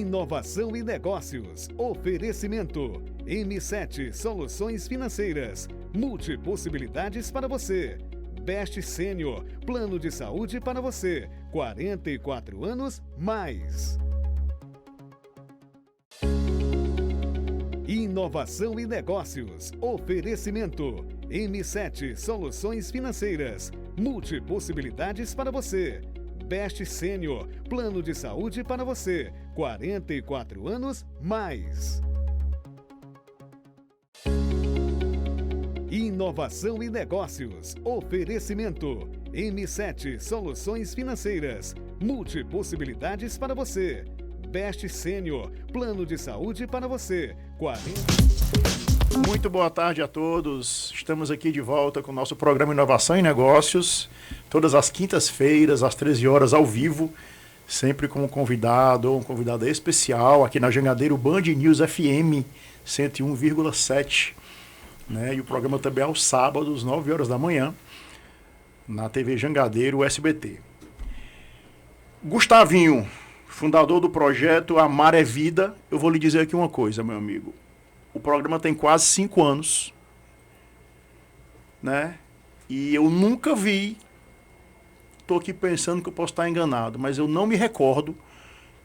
Inovação e negócios. Oferecimento. M7 Soluções Financeiras. Multipossibilidades para você. Best Sênior. Plano de saúde para você. 44 anos mais. Inovação e negócios. Oferecimento. M7 Soluções Financeiras. Multipossibilidades para você. Best Sênior. Plano de saúde para você. 44 anos mais. Inovação e negócios. Oferecimento. M7 Soluções Financeiras. Multipossibilidades para você. Best Sênior. Plano de saúde para você. 40... Muito boa tarde a todos. Estamos aqui de volta com o nosso programa Inovação e Negócios, todas as quintas-feiras, às 13 horas, ao vivo, sempre com um convidado ou um convidado especial, aqui na Jangadeiro Band News FM 101,7. Né? E o programa também é aos sábados, 9 horas da manhã, na TV Jangadeiro SBT. Gustavinho, fundador do projeto Amar é Vida, eu vou lhe dizer aqui uma coisa, meu amigo. O programa tem quase 5 anos, né? E eu nunca vi, estou aqui pensando que eu posso estar enganado, mas eu não me recordo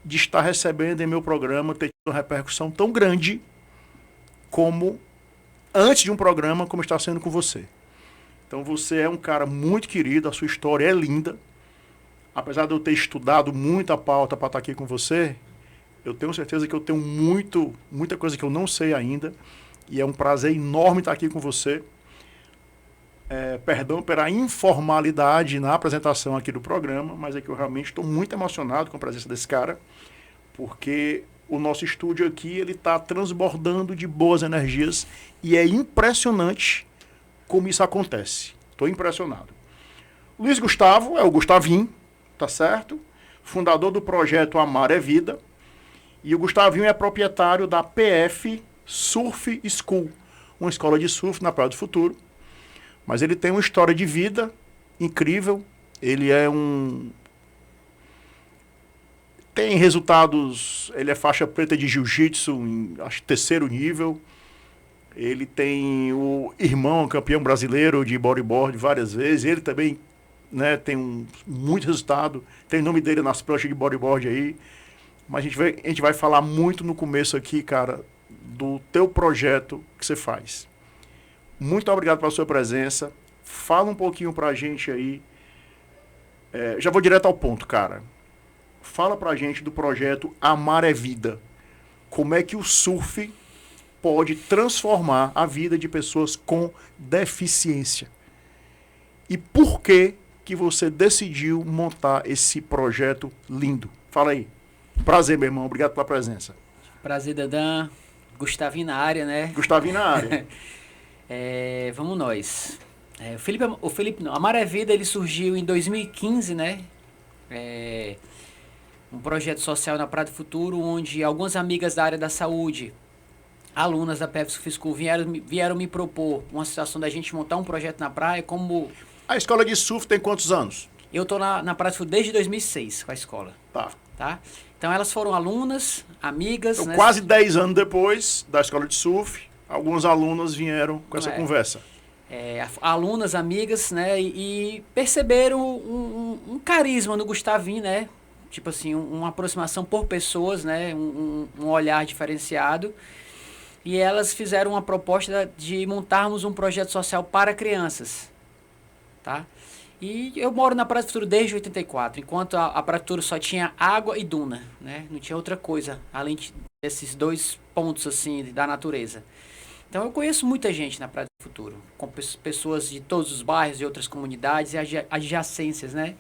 de estar recebendo em meu programa, ter tido uma repercussão tão grande como antes de um programa, como está sendo com você. Então você é um cara muito querido, a sua história é linda. Apesar de eu ter estudado muito a pauta para estar aqui com você, eu tenho certeza que eu tenho muita coisa que eu não sei ainda. E é um prazer enorme estar aqui com você. Perdão pela informalidade na apresentação aqui do programa, mas é que eu realmente estou muito emocionado com a presença desse cara, porque o nosso estúdio aqui ele está transbordando de boas energias e é impressionante como isso acontece. Estou impressionado. Luiz Gustavo é o Gustavinho, tá certo? Fundador do projeto Amar é Vida. E o Gustavinho é proprietário da PF Surf School, uma escola de surf na Praia do Futuro. Mas ele tem uma história de vida incrível. Ele tem resultados, ele é faixa preta de jiu-jitsu em acho, 3º nível. Ele tem o irmão campeão brasileiro de bodyboard várias vezes. Ele também, né, tem muito resultado. Tem o nome dele nas pranchas de bodyboard aí. Mas a gente vai falar muito no começo aqui, cara, do teu projeto que você faz. Muito obrigado pela sua presença. Fala um pouquinho pra gente aí. Já vou direto ao ponto, cara. Fala pra gente do projeto Amar é Vida. Como é que o surf pode transformar a vida de pessoas com deficiência? E por que você decidiu montar esse projeto lindo? Fala aí. Prazer, meu irmão. Obrigado pela presença. Prazer, Dandan. Gustavinho na área, né? Gustavinho na área. Vamos nós. O Felipe não. Amar é Vida, ele surgiu em 2015, né? Um projeto social na Praia do Futuro, onde algumas amigas da área da saúde, alunas da PF Surf School, vieram me propor uma situação da gente montar um projeto na praia, como... A escola de surf tem quantos anos? Eu tô na Praia do Futuro desde 2006 com a escola. Tá? Então elas foram alunas, amigas... Então, né? quase 10 anos depois da escola de surf, algumas alunas vieram com essa conversa. Alunas, amigas, né? E perceberam um carisma no Gustavinho, né? Tipo assim, uma aproximação por pessoas, né? Um olhar diferenciado. E elas fizeram uma proposta de montarmos um projeto social para crianças. Tá? E eu moro na Praia do Futuro desde 84, enquanto a Praia do Futuro só tinha água e duna, né? Não tinha outra coisa, além desses 2 pontos assim da natureza. Então eu conheço muita gente na Praia do Futuro, com pessoas de todos os bairros e outras comunidades e adjacências, né?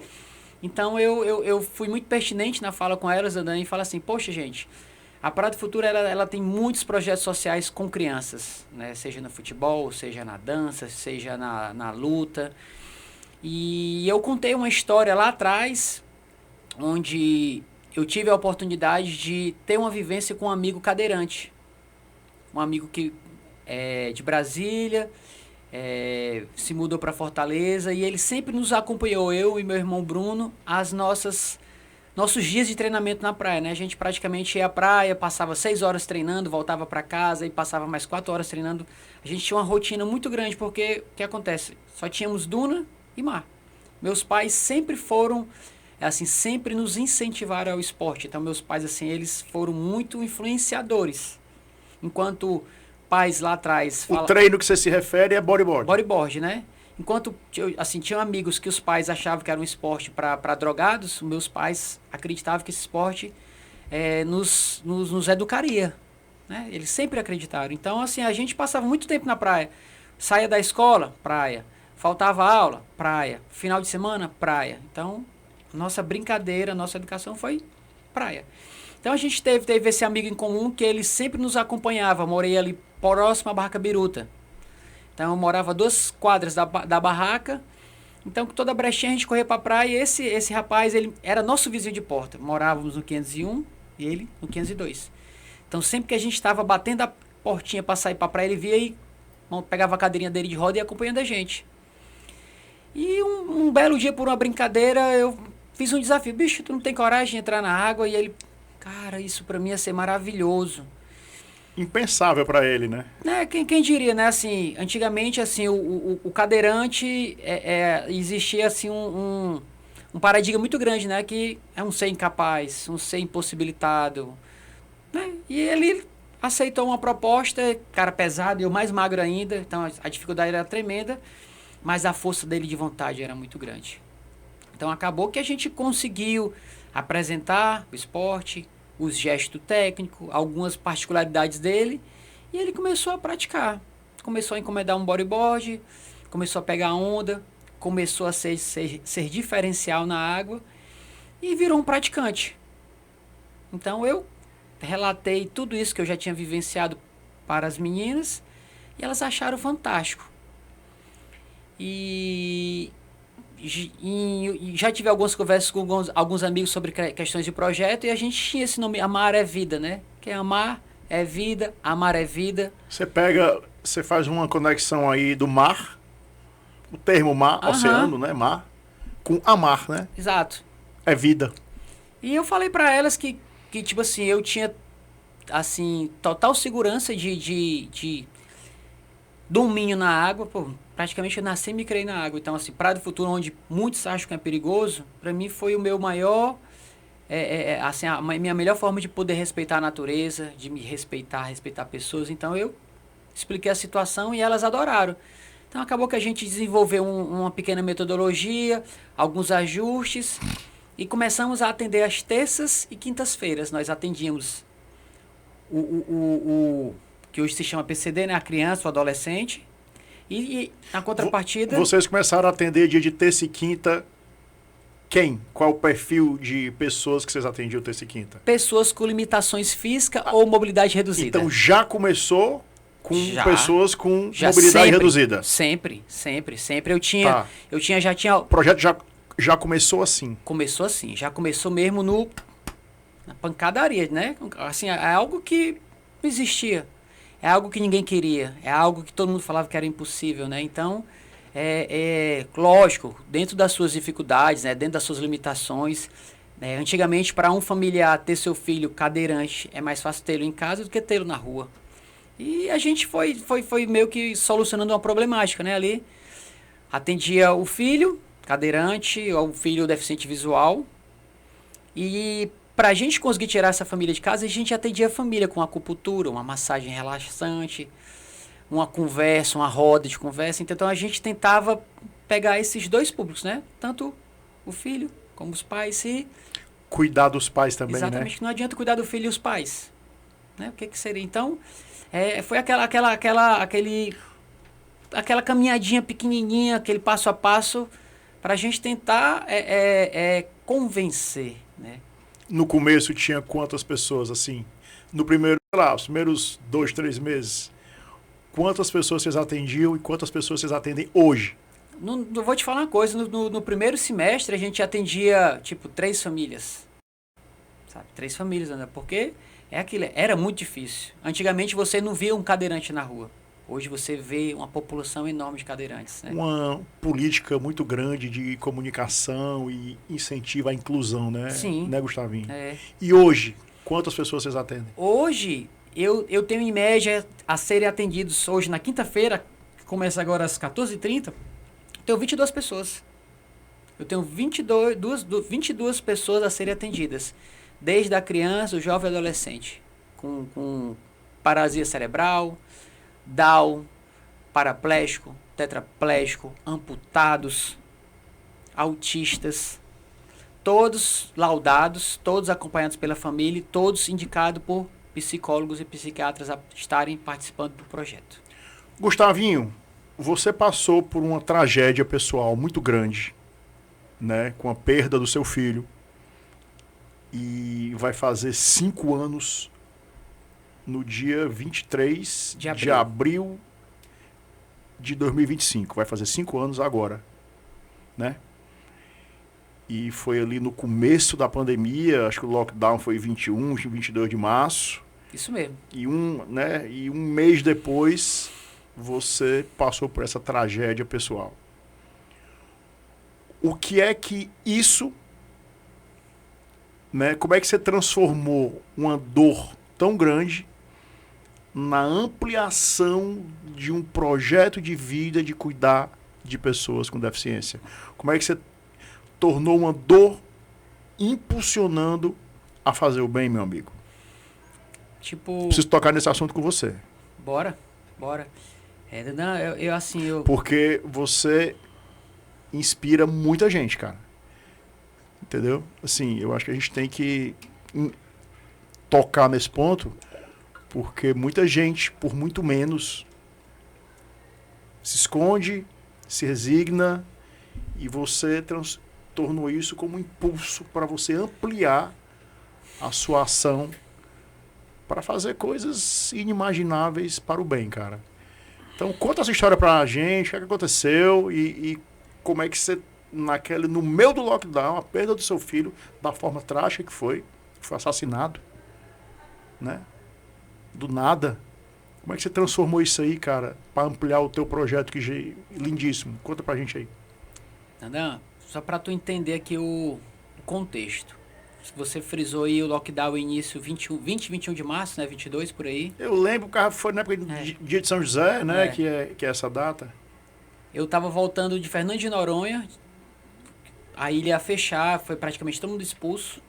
Então eu fui muito pertinente na fala com elas, Dani, e falo assim, poxa gente, a Praia do Futuro ela tem muitos projetos sociais com crianças, né? Seja no futebol, seja na dança, seja na luta. E eu contei uma história lá atrás, onde eu tive a oportunidade de ter uma vivência com um amigo cadeirante. Um amigo que é de Brasília, se mudou para Fortaleza, e ele sempre nos acompanhou, eu e meu irmão Bruno, as nossas nossos dias de treinamento na praia, né? A gente praticamente ia à praia, passava 6 horas treinando, voltava para casa e passava mais 4 horas treinando. A gente tinha uma rotina muito grande, porque o que acontece? Só tínhamos duna e mar. Meus pais sempre foram, assim, sempre nos incentivaram ao esporte. Então, meus pais, assim, eles foram muito influenciadores. Enquanto pais lá atrás... O treino que você se refere é bodyboard. Bodyboard, né? Enquanto, assim, tinham amigos que os pais achavam que era um esporte para drogados, meus pais acreditavam que esse esporte nos educaria, né? Eles sempre acreditaram. Então, assim, a gente passava muito tempo na praia. Saía da escola, praia. Faltava aula, praia. Final de semana, praia. Então, nossa brincadeira, nossa educação foi praia. Então, a gente teve esse amigo em comum que ele sempre nos acompanhava. Morei ali próximo à Barraca Biruta. Então, eu morava 2 quadras da barraca. Então, toda brechinha a gente corria pra praia. E esse rapaz, ele era nosso vizinho de porta. Morávamos no 501 e ele no 502. Então, sempre que a gente estava batendo a portinha pra sair pra praia, ele via e pegava a cadeirinha dele de roda e ia acompanhando a gente. E um belo dia, por uma brincadeira, eu fiz um desafio. Bicho, tu não tem coragem de entrar na água? E ele, cara, isso pra mim ia ser maravilhoso. Impensável para ele, né? Quem diria, né? Assim, antigamente, assim, o cadeirante existia assim um paradigma muito grande, né? Que é um ser incapaz, um ser impossibilitado, né? E ele aceitou uma proposta, cara pesado e eu mais magro ainda, então a dificuldade era tremenda, mas a força dele de vontade era muito grande. Então acabou que a gente conseguiu apresentar o esporte, os gestos técnicos, algumas particularidades dele, e ele começou a praticar. Começou a encomendar um bodyboard, começou a pegar onda, começou a ser diferencial na água e virou um praticante. Então eu relatei tudo isso que eu já tinha vivenciado para as meninas e elas acharam fantástico. E já tive algumas conversas com alguns amigos sobre questões de projeto e a gente tinha esse nome, Amar é Vida, né? Que é amar é vida, amar é vida. Você faz uma conexão aí do mar, o termo mar, oceano, né? Mar, com amar, né? Exato. É vida. E eu falei para elas que tipo assim, eu tinha, assim, total segurança de domínio na água, pô. Praticamente eu nasci e me criei na água. Então, assim, Praia do Futuro, onde muitos acham que é perigoso, para mim foi o meu maior, assim, a minha melhor forma de poder respeitar a natureza, de me respeitar pessoas. Então, eu expliquei a situação e elas adoraram. Então, acabou que a gente desenvolveu uma pequena metodologia, alguns ajustes e começamos a atender às terças e quintas-feiras. Nós atendíamos o que hoje se chama PCD, né? A criança, o adolescente. E na contrapartida... Vocês começaram a atender dia de terça e quinta. Quem? Qual o perfil de pessoas que vocês atendiam terça e quinta? Pessoas com limitações físicas ou mobilidade reduzida. Então já começou com pessoas com mobilidade reduzida? Sempre. Já tinha... O projeto já começou assim? Começou assim. Já começou mesmo na pancadaria, né? Assim, é algo que não existia. É algo que ninguém queria, é algo que todo mundo falava que era impossível, né? Então, lógico, dentro das suas dificuldades, né? Dentro das suas limitações, né? Antigamente, para um familiar ter seu filho cadeirante, é mais fácil tê-lo em casa do que tê-lo na rua. E a gente foi meio que solucionando uma problemática, né? Ali, atendia o filho cadeirante, ou o filho deficiente visual, e... Para a gente conseguir tirar essa família de casa, a gente atendia a família com acupuntura, uma massagem relaxante, uma conversa, uma roda de conversa. Então a gente tentava pegar esses dois públicos, né? Tanto o filho como os pais e... Cuidar dos pais também, exatamente, né? Que não adianta cuidar do filho e os pais. Né? O que seria? Então, foi aquela caminhadinha pequenininha, aquele passo a passo, para a gente tentar convencer, né? No começo tinha quantas pessoas, assim? No primeiro, sei lá, os primeiros 2, 3 meses, quantas pessoas vocês atendiam e quantas pessoas vocês atendem hoje? Vou te falar uma coisa, no primeiro semestre a gente atendia, tipo, 3 famílias. Sabe? 3 famílias, né? Porque era muito difícil. Antigamente você não via um cadeirante na rua. Hoje você vê uma população enorme de cadeirantes, né? Uma política muito grande de comunicação e incentivo à inclusão, né? Sim. Né, Gustavinho? É. E hoje, quantas pessoas vocês atendem? Hoje, eu tenho em média a serem atendidos hoje na quinta-feira, que começa agora às 14h30, tenho 22 pessoas. Eu tenho 22 pessoas a serem atendidas. Desde a criança, o jovem e o adolescente. Com paralisia cerebral, Down, paraplégico, tetraplégico, amputados, autistas. Todos laudados, todos acompanhados pela família, todos indicados por psicólogos e psiquiatras a estarem participando do projeto. Gustavinho, você passou por uma tragédia pessoal muito grande, né, com a perda do seu filho, e vai fazer 5 anos no dia 23 de abril de 2025. Vai fazer 5 anos agora, né? E foi ali no começo da pandemia, acho que o lockdown foi 21, 22 de março. Isso mesmo. E um mês depois, você passou por essa tragédia pessoal. O que é que isso, né, como é que você transformou uma dor tão grande na ampliação de um projeto de vida de cuidar de pessoas com deficiência? Como é que você tornou uma dor impulsionando a fazer o bem, meu amigo? Tipo... Preciso tocar nesse assunto com você. Bora. Não, eu... Porque você inspira muita gente, cara. Entendeu? Assim, eu acho que a gente tem que tocar nesse ponto, porque muita gente, por muito menos, se esconde, se resigna, e você tornou isso como um impulso para você ampliar a sua ação para fazer coisas inimagináveis para o bem, cara. Então, conta essa história pra gente, o que aconteceu e como é que você, no meio do lockdown, a perda do seu filho, da forma trágica que foi assassinado, né? Do nada. Como é que você transformou isso aí, cara, para ampliar o teu projeto, que é lindíssimo? Conta pra gente aí. Não, só para tu entender aqui o contexto. Você frisou aí o lockdown início 21 de março, né? 22 por aí. Eu lembro, o carro foi na época dia de São José, né? Que é essa data. Eu tava voltando de Fernando de Noronha, a ilha ia fechar, foi praticamente todo mundo expulso.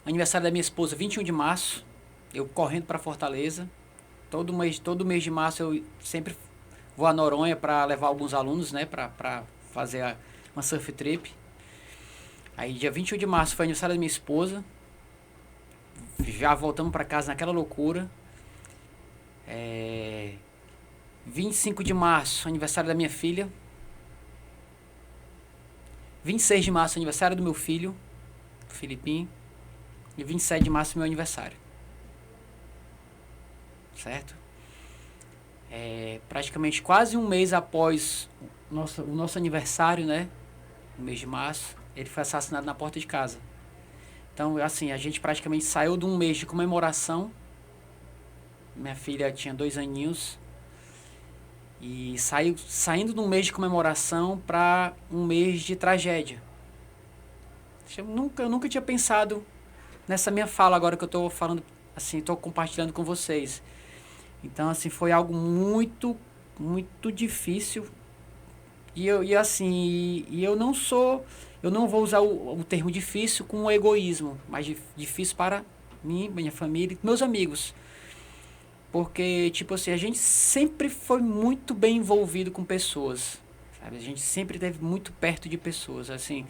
Aniversário da minha esposa, 21 de março, eu correndo para Fortaleza. Todo mês de março eu sempre vou a Noronha para levar alguns alunos, né? Para fazer uma surf trip. Aí dia 21 de março foi aniversário da minha esposa. Já voltamos para casa naquela loucura. 25 de março, aniversário da minha filha. 26 de março, aniversário do meu filho, Filipinho. E 27 de março, meu aniversário. Certo? Praticamente quase um mês após o nosso aniversário, né? No mês de março, ele foi assassinado na porta de casa. Então, assim, a gente praticamente saiu de um mês de comemoração. Minha filha tinha 2 aninhos. E saindo de um mês de comemoração para um mês de tragédia. Eu nunca tinha pensado nessa minha fala agora que eu estou falando, assim, estou compartilhando com vocês. Então, assim, foi algo muito, muito difícil. E eu não vou usar o termo difícil com o egoísmo, mas difícil para mim, minha família e meus amigos. Porque, tipo assim, a gente sempre foi muito bem envolvido com pessoas, sabe? A gente sempre esteve muito perto de pessoas, assim.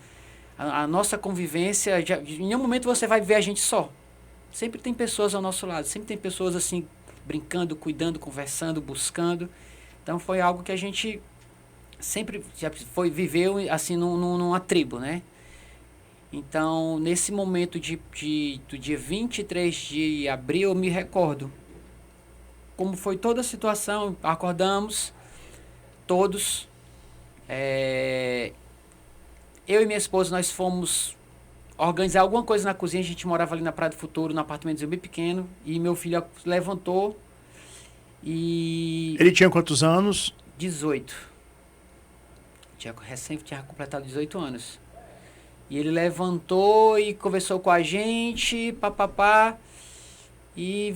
A nossa convivência, em nenhum momento você vai ver a gente só. Sempre tem pessoas ao nosso lado, sempre tem pessoas, assim, brincando, cuidando, conversando, buscando. Então, foi algo que a gente sempre viveu, assim, numa tribo, né? Então, nesse momento do dia 23 de abril, eu me recordo como foi toda a situação. Acordamos todos, eu e minha esposa, nós fomos organizar alguma coisa na cozinha. A gente morava ali na Praia do Futuro, num apartamentozinho bem pequeno, e meu filho levantou E... Ele tinha quantos anos? 18. Recém tinha completado 18 anos. E ele levantou e conversou com a gente, papapá, e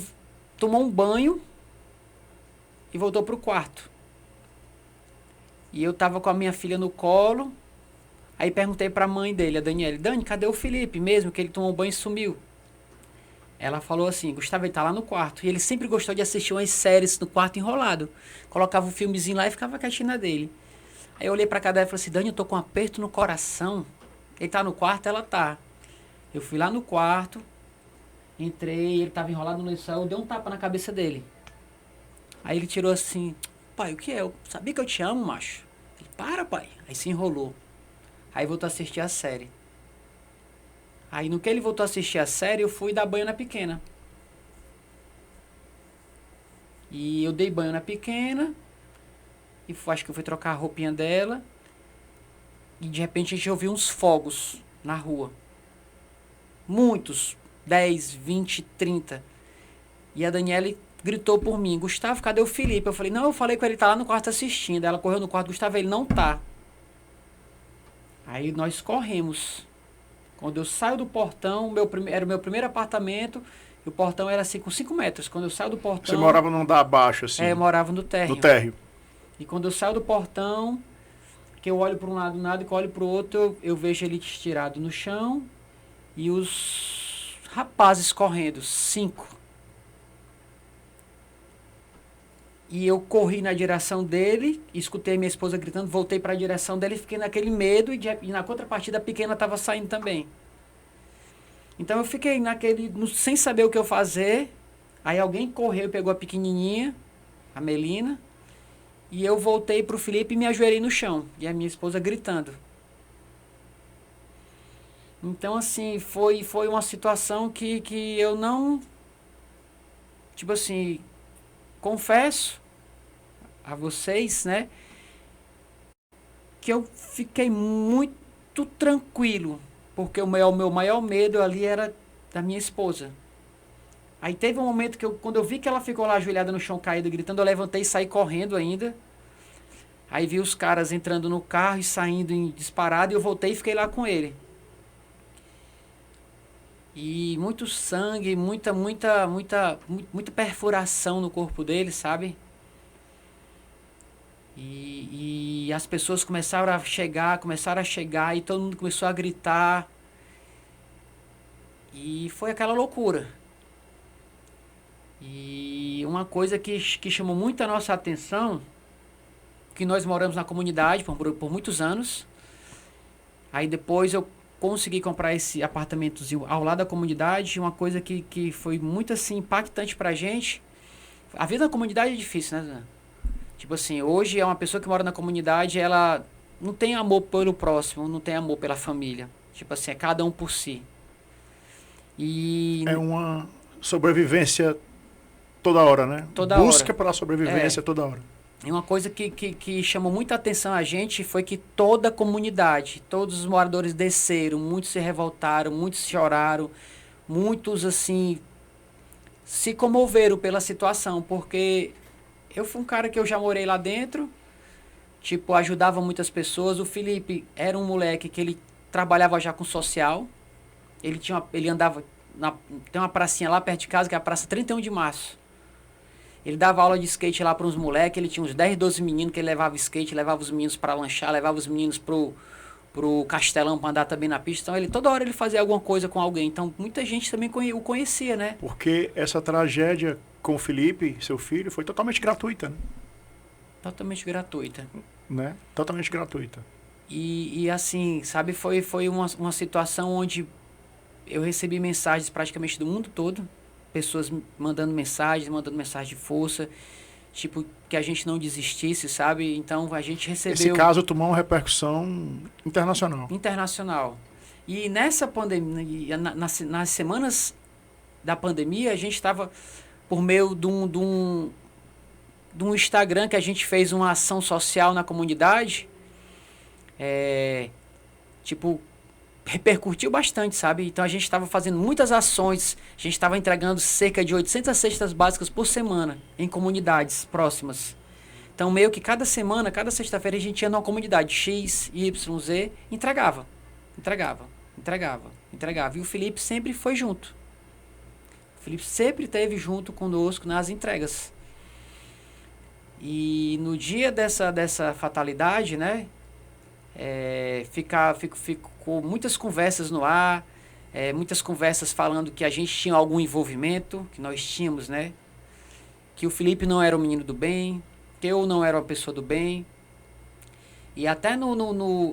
tomou um banho e voltou pro quarto. E eu tava com a minha filha no colo, aí perguntei pra mãe dele, a Daniele, Dani, cadê o Felipe mesmo, que ele tomou um banho e sumiu? Ela falou assim, Gustavo, ele tá lá no quarto. E ele sempre gostou de assistir umas séries no quarto enrolado. Colocava um filmezinho lá e ficava quietinho na dele. Aí eu olhei pra cada e falei assim, Dani, eu tô com um aperto no coração. Ele tá no quarto, ela tá. Eu fui lá no quarto, entrei, ele tava enrolado no lençol, eu dei um tapa na cabeça dele. Aí ele tirou assim, pai, o que é? Eu sabia que eu te amo, macho. Ele, para, pai. Aí se enrolou. Aí voltou a assistir a série. Aí no que ele voltou a assistir a série, eu fui dar banho na pequena. E eu dei banho na pequena, e acho que eu fui trocar a roupinha dela, e de repente a gente ouviu uns fogos na rua. Muitos, 10, 20, 30. E a Daniele gritou por mim, Gustavo, cadê o Felipe? Eu falei, não, eu falei com ele, tá lá no quarto assistindo. Ela correu no quarto, Gustavo, ele não tá. Aí nós corremos. Quando eu saio do portão, era o meu primeiro apartamento, e o portão era assim com 5 metros. Quando eu saio do portão... Você morava num andar abaixo, assim? É, eu morava no térreo. No térreo. E quando eu saio do portão, que eu olho para um lado, e que eu olho para o outro, eu vejo ele estirado no chão e os rapazes correndo, 5. E eu corri na direção dele, escutei minha esposa gritando, voltei para a direção dele, fiquei naquele medo e na contrapartida a pequena estava saindo também. Então eu fiquei sem saber o que eu fazer. Aí alguém correu e pegou a pequenininha, a Melina, e eu voltei pro Felipe e me ajoelhei no chão. E a minha esposa gritando. Então, assim, foi uma situação que eu não... Tipo assim, confesso a vocês, né? Que eu fiquei muito tranquilo. Porque o meu maior medo ali era da minha esposa. Aí teve um momento que quando eu vi que ela ficou lá ajoelhada no chão caída, gritando, eu levantei e saí correndo ainda. Aí vi os caras entrando no carro e saindo em disparado, e eu voltei e fiquei lá com ele. E muito sangue, muita perfuração no corpo dele, sabe? E as pessoas começaram a chegar, e todo mundo começou a gritar. E foi aquela loucura. E uma coisa que chamou muito a nossa atenção, que nós moramos na comunidade por muitos anos. Aí depois eu consegui comprar esse apartamentozinho ao lado da comunidade. Uma coisa que foi muito assim impactante pra gente. A vida na comunidade é difícil, né? Tipo assim, hoje é uma pessoa que mora na comunidade, ela não tem amor pelo próximo, não tem amor pela família. Tipo assim, é cada um por si. E é uma sobrevivência toda hora, né? Toda Busca hora. pela sobrevivência toda hora. E uma coisa que chamou muita atenção a gente foi que toda a comunidade, todos os moradores desceram, muitos se revoltaram, muitos choraram, muitos assim se comoveram pela situação, porque eu fui um cara que eu já morei lá dentro, tipo, ajudava muitas pessoas. O Felipe era um moleque que ele trabalhava já com social, ele andava, tem uma pracinha lá perto de casa, que é a Praça 31 de Março. Ele dava aula de skate lá para uns moleques, ele tinha uns 10, 12 meninos que ele levava skate, levava os meninos para lanchar, levava os meninos pro Castelão para andar também na pista. Então toda hora ele fazia alguma coisa com alguém. Então muita gente também o conhecia, né? Porque essa tragédia com o Felipe, seu filho, foi totalmente gratuita, né? Totalmente gratuita. Né? Totalmente gratuita. E assim, sabe, foi uma situação onde eu recebi mensagens praticamente do mundo todo. Pessoas mandando mensagem de força, tipo, que a gente não desistisse, sabe? Então a gente recebeu... Esse caso tomou uma repercussão internacional. Internacional. E nessa pandemia, nas semanas da pandemia, a gente estava por meio de um Instagram, que a gente fez uma ação social na comunidade, tipo, repercutiu bastante, sabe? Então a gente estava fazendo muitas ações, a gente estava entregando cerca de 800 cestas básicas por semana em comunidades próximas. Então meio que cada semana, cada sexta-feira a gente ia numa comunidade X, Y, Z, entregava. E o Felipe sempre foi junto. O Felipe sempre esteve junto conosco nas entregas. E no dia dessa fatalidade, né? Ficou muitas conversas no ar, muitas conversas falando que a gente tinha algum envolvimento, que nós tínhamos, né? Que o Felipe não era um menino do bem, que eu não era uma pessoa do bem. E até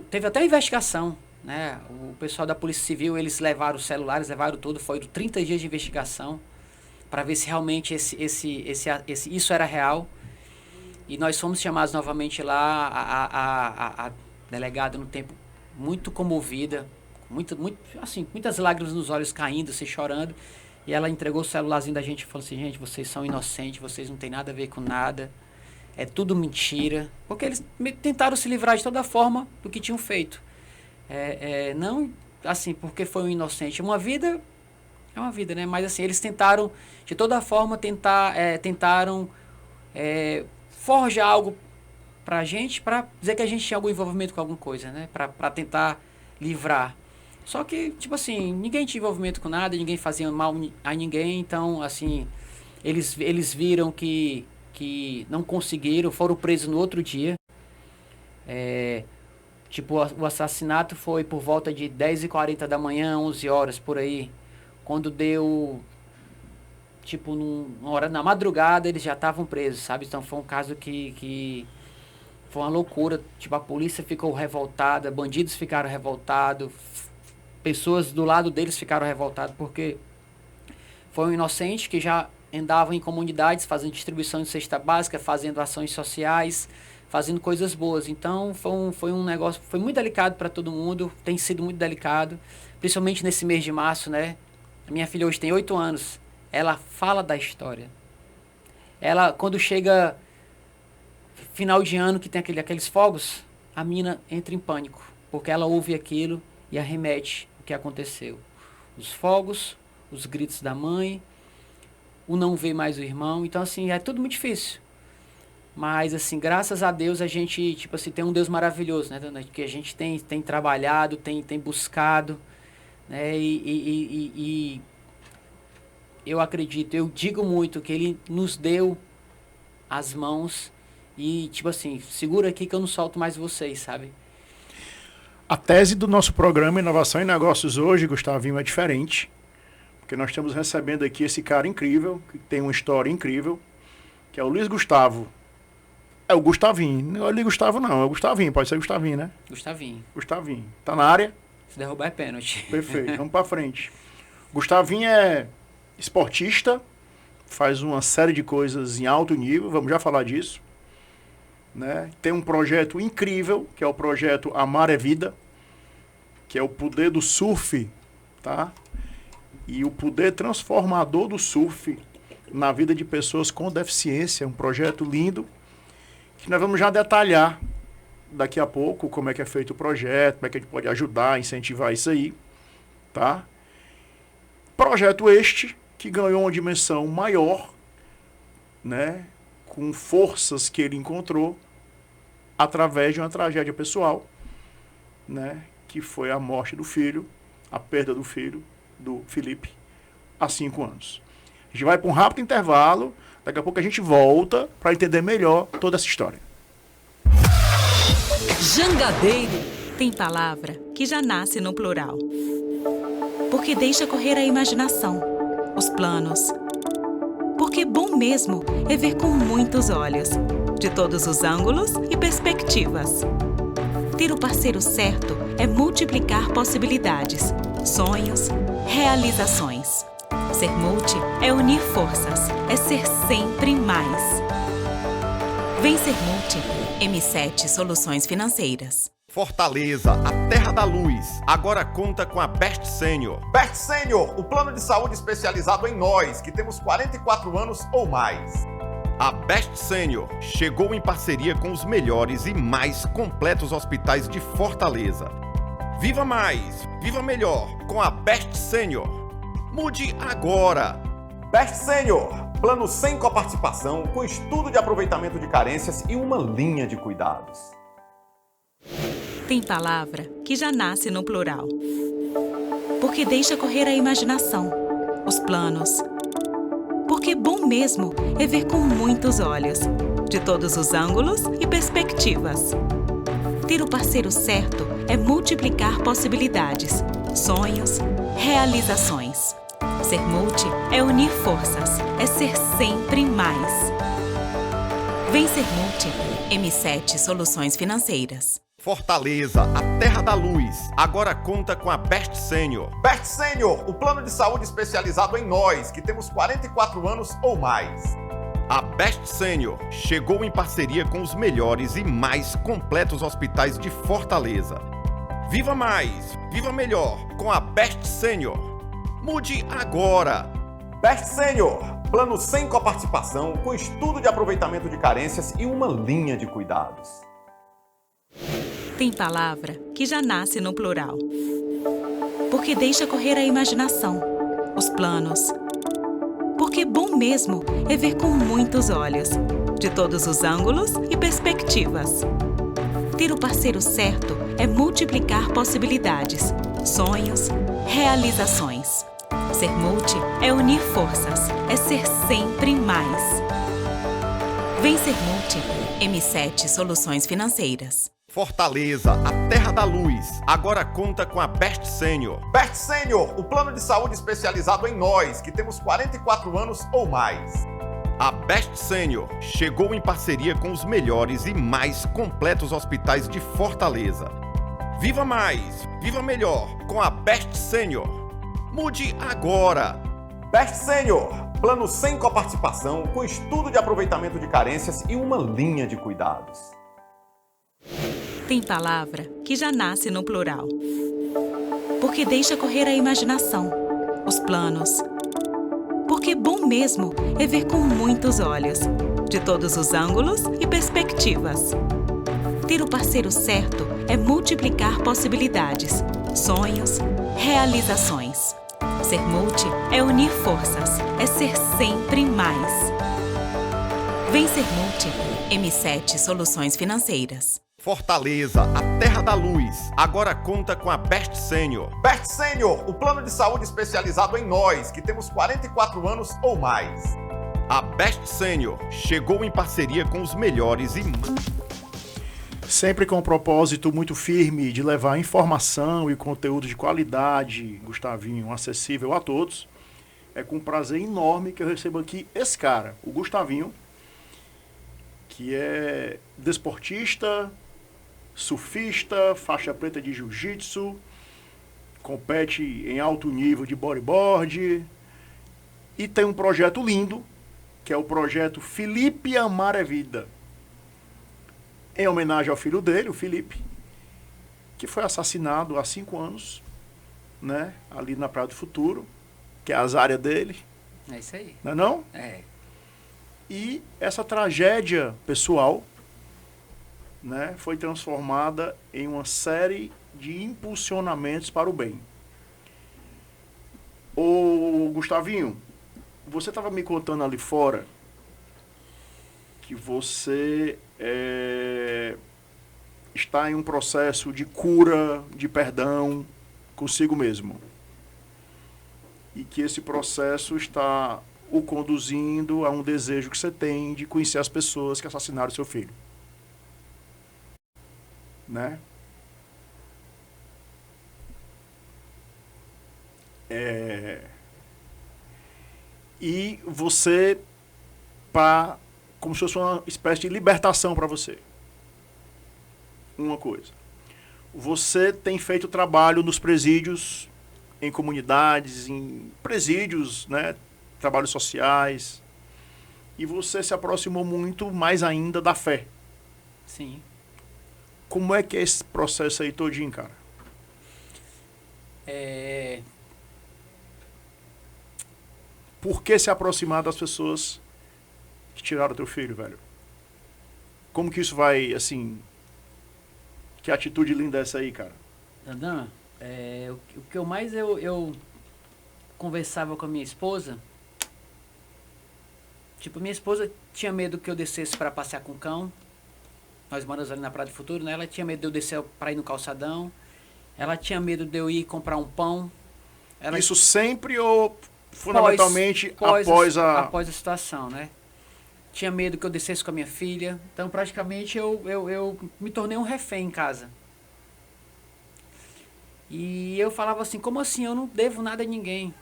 teve até investigação, né? O pessoal da Polícia Civil, eles levaram os celulares, levaram tudo, foi 30 dias de investigação para ver se realmente isso era real. E nós fomos chamados novamente lá, a delegada no tempo muito comovida, muitas lágrimas nos olhos caindo, se chorando, e ela entregou o celularzinho da gente e falou assim: gente, vocês são inocentes, vocês não têm nada a ver com nada, é tudo mentira, porque eles tentaram se livrar de toda forma do que tinham feito, não assim porque foi um inocente, uma vida é uma vida, né? Mas assim, eles tentaram de toda forma tentaram forjar algo pra gente, pra dizer que a gente tinha algum envolvimento com alguma coisa, né? Pra tentar livrar. Só que, tipo assim, ninguém tinha envolvimento com nada, ninguém fazia mal a ninguém, então, assim, eles viram que não conseguiram, foram presos no outro dia. O assassinato foi por volta de 10h40 da manhã, 11 horas, por aí. Quando deu, numa hora, na madrugada, eles já estavam presos, sabe? Então foi um caso que foi uma loucura, a polícia ficou revoltada, bandidos ficaram revoltados, pessoas do lado deles ficaram revoltadas, porque foi um inocente que já andava em comunidades, fazendo distribuição de cesta básica, fazendo ações sociais, fazendo coisas boas. Então foi um negócio, foi muito delicado para todo mundo, tem sido muito delicado, principalmente nesse mês de março, né? A minha filha hoje tem 8 anos, ela fala da história. Ela, quando chega final de ano, que tem aqueles fogos, a menina entra em pânico, porque ela ouve aquilo e arremete o que aconteceu. Os fogos, os gritos da mãe, o não ver mais o irmão. Então, assim, é tudo muito difícil. Mas, assim, graças a Deus, a gente, tem um Deus maravilhoso, né, Dona? Que a gente tem trabalhado, tem buscado, né, e eu acredito, eu digo muito que Ele nos deu as mãos e, segura aqui que eu não solto mais vocês, sabe? A tese do nosso programa Inovação em Negócios hoje, Gustavinho, é diferente. Porque nós estamos recebendo aqui esse cara incrível, que tem uma história incrível, que é o Luiz Gustavo. É o Gustavinho. Não é o Luiz Gustavo, não. É o Gustavinho. Pode ser Gustavinho, né? Gustavinho. Tá na área? Se derrubar é pênalti. Perfeito. Vamos pra frente. Gustavinho é esportista, faz uma série de coisas em alto nível, vamos já falar disso. Né? Tem um projeto incrível, que é o projeto Amar é Vida, que é o poder do surf, tá? E o poder transformador do surf na vida de pessoas com deficiência. Um projeto lindo, que nós vamos já detalhar daqui a pouco como é que é feito o projeto, como é que a gente pode ajudar, incentivar isso aí, tá? Projeto este que ganhou uma dimensão maior, né? Com forças que ele encontrou através de uma tragédia pessoal, né, que foi a morte do filho, a perda do filho, do Felipe, há 5 anos. A gente vai para um rápido intervalo, daqui a pouco a gente volta para entender melhor toda essa história. Jangadeiro tem palavra que já nasce no plural, porque deixa correr a imaginação, os planos. Porque bom mesmo é ver com muitos olhos, de todos os ângulos e perspectivas. Ter o parceiro certo é multiplicar possibilidades, sonhos, realizações. Ser multi é unir forças, é ser sempre mais. Vem ser multi. M7 Soluções Financeiras. Fortaleza, a terra da luz, agora conta com a Best Senior. Best Senior, o plano de saúde especializado em nós, que temos 44 anos ou mais. A Best Senior chegou em parceria com os melhores e mais completos hospitais de Fortaleza, Viva mais, viva melhor com a Best Senior. Mude agora. Best Senior, plano sem coparticipação, com estudo de aproveitamento de carências e uma linha de cuidados. Tem palavra que já nasce no plural. Porque deixa correr a imaginação, os planos. Porque bom mesmo é ver com muitos olhos, de todos os ângulos e perspectivas. Ter o parceiro certo é multiplicar possibilidades, sonhos, realizações. Ser multi é unir forças, é ser sempre mais. Vem ser multi. M7 Soluções Financeiras. Fortaleza, a terra da luz, agora conta com a Best Senior. Best Senior, o plano de saúde especializado em nós, que temos 44 anos ou mais. A Best Senior chegou em parceria com os melhores e mais completos hospitais de Fortaleza. Viva mais, viva melhor com a Best Senior. Mude agora. Best Senior, plano sem coparticipação, com estudo de aproveitamento de carências e uma linha de cuidados. Tem palavra que já nasce no plural. Porque deixa correr a imaginação, os planos. Porque bom mesmo é ver com muitos olhos, de todos os ângulos e perspectivas. Ter o parceiro certo é multiplicar possibilidades, sonhos, realizações. Ser multi é unir forças, é ser sempre mais. Vem ser multi. M7 Soluções Financeiras. Fortaleza, a terra da luz, agora conta com a Best Senior. Best Senior, o plano de saúde especializado em nós, que temos 44 anos ou mais. A Best Senior chegou em parceria com os melhores e mais completos hospitais de Fortaleza. Viva mais, viva melhor com a Best Senior. Mude agora. Best Senior, plano sem coparticipação, com estudo de aproveitamento de carências e uma linha de cuidados. Tem palavra que já nasce no plural. Porque deixa correr a imaginação, os planos. Porque bom mesmo é ver com muitos olhos, de todos os ângulos e perspectivas. Ter o parceiro certo é multiplicar possibilidades, sonhos, realizações. Ser multi é unir forças, é ser sempre mais. Vem ser multi. M7 Soluções Financeiras. Fortaleza, a terra da luz, agora conta com a Best Senior. Best Senior, o plano de saúde especializado em nós, que temos 44 anos ou mais. A Best Senior chegou em parceria com os melhores e Sempre com um propósito muito firme de levar informação e conteúdo de qualidade, Gustavinho, acessível a todos. É com prazer enorme que eu recebo aqui esse cara, o Gustavinho, que é desportista, surfista, faixa preta de jiu-jitsu, compete em alto nível de bodyboard e tem um projeto lindo, que é o projeto Felipe Amar é Vida, em homenagem ao filho dele, o Felipe, que foi assassinado há 5 anos, né, ali na Praia do Futuro, que é as áreas dele. É isso aí. Não é não? É. E essa tragédia pessoal, né, foi transformada em uma série de impulsionamentos para o bem. Ô, Gustavinho, você estava me contando ali fora que você está em um processo de cura, de perdão consigo mesmo. E que esse processo está o conduzindo a um desejo que você tem de conhecer as pessoas que assassinaram seu filho. Né? E você, como se fosse uma espécie de libertação para você. Uma coisa. Você tem feito trabalho nos presídios, em comunidades, em presídios, né? Trabalhos sociais. E você se aproximou muito mais ainda da fé. Sim. Como é que é esse processo aí todinho, cara? Por que se aproximar das pessoas que tiraram teu filho, velho? Como que isso vai, assim... Que atitude linda é essa aí, cara? Dandan, o que eu mais eu conversava com a minha esposa, tipo, minha esposa tinha medo que eu descesse para passear com o cão. Nós moramos ali na Praia do Futuro, né? Ela tinha medo de eu descer para ir no calçadão. Ela tinha medo de eu ir comprar um pão. Isso sempre ou fundamentalmente após a situação, né? Tinha medo que eu descesse com a minha filha. Então, praticamente, eu me tornei um refém em casa. E eu falava assim, como assim? Eu não devo nada a ninguém.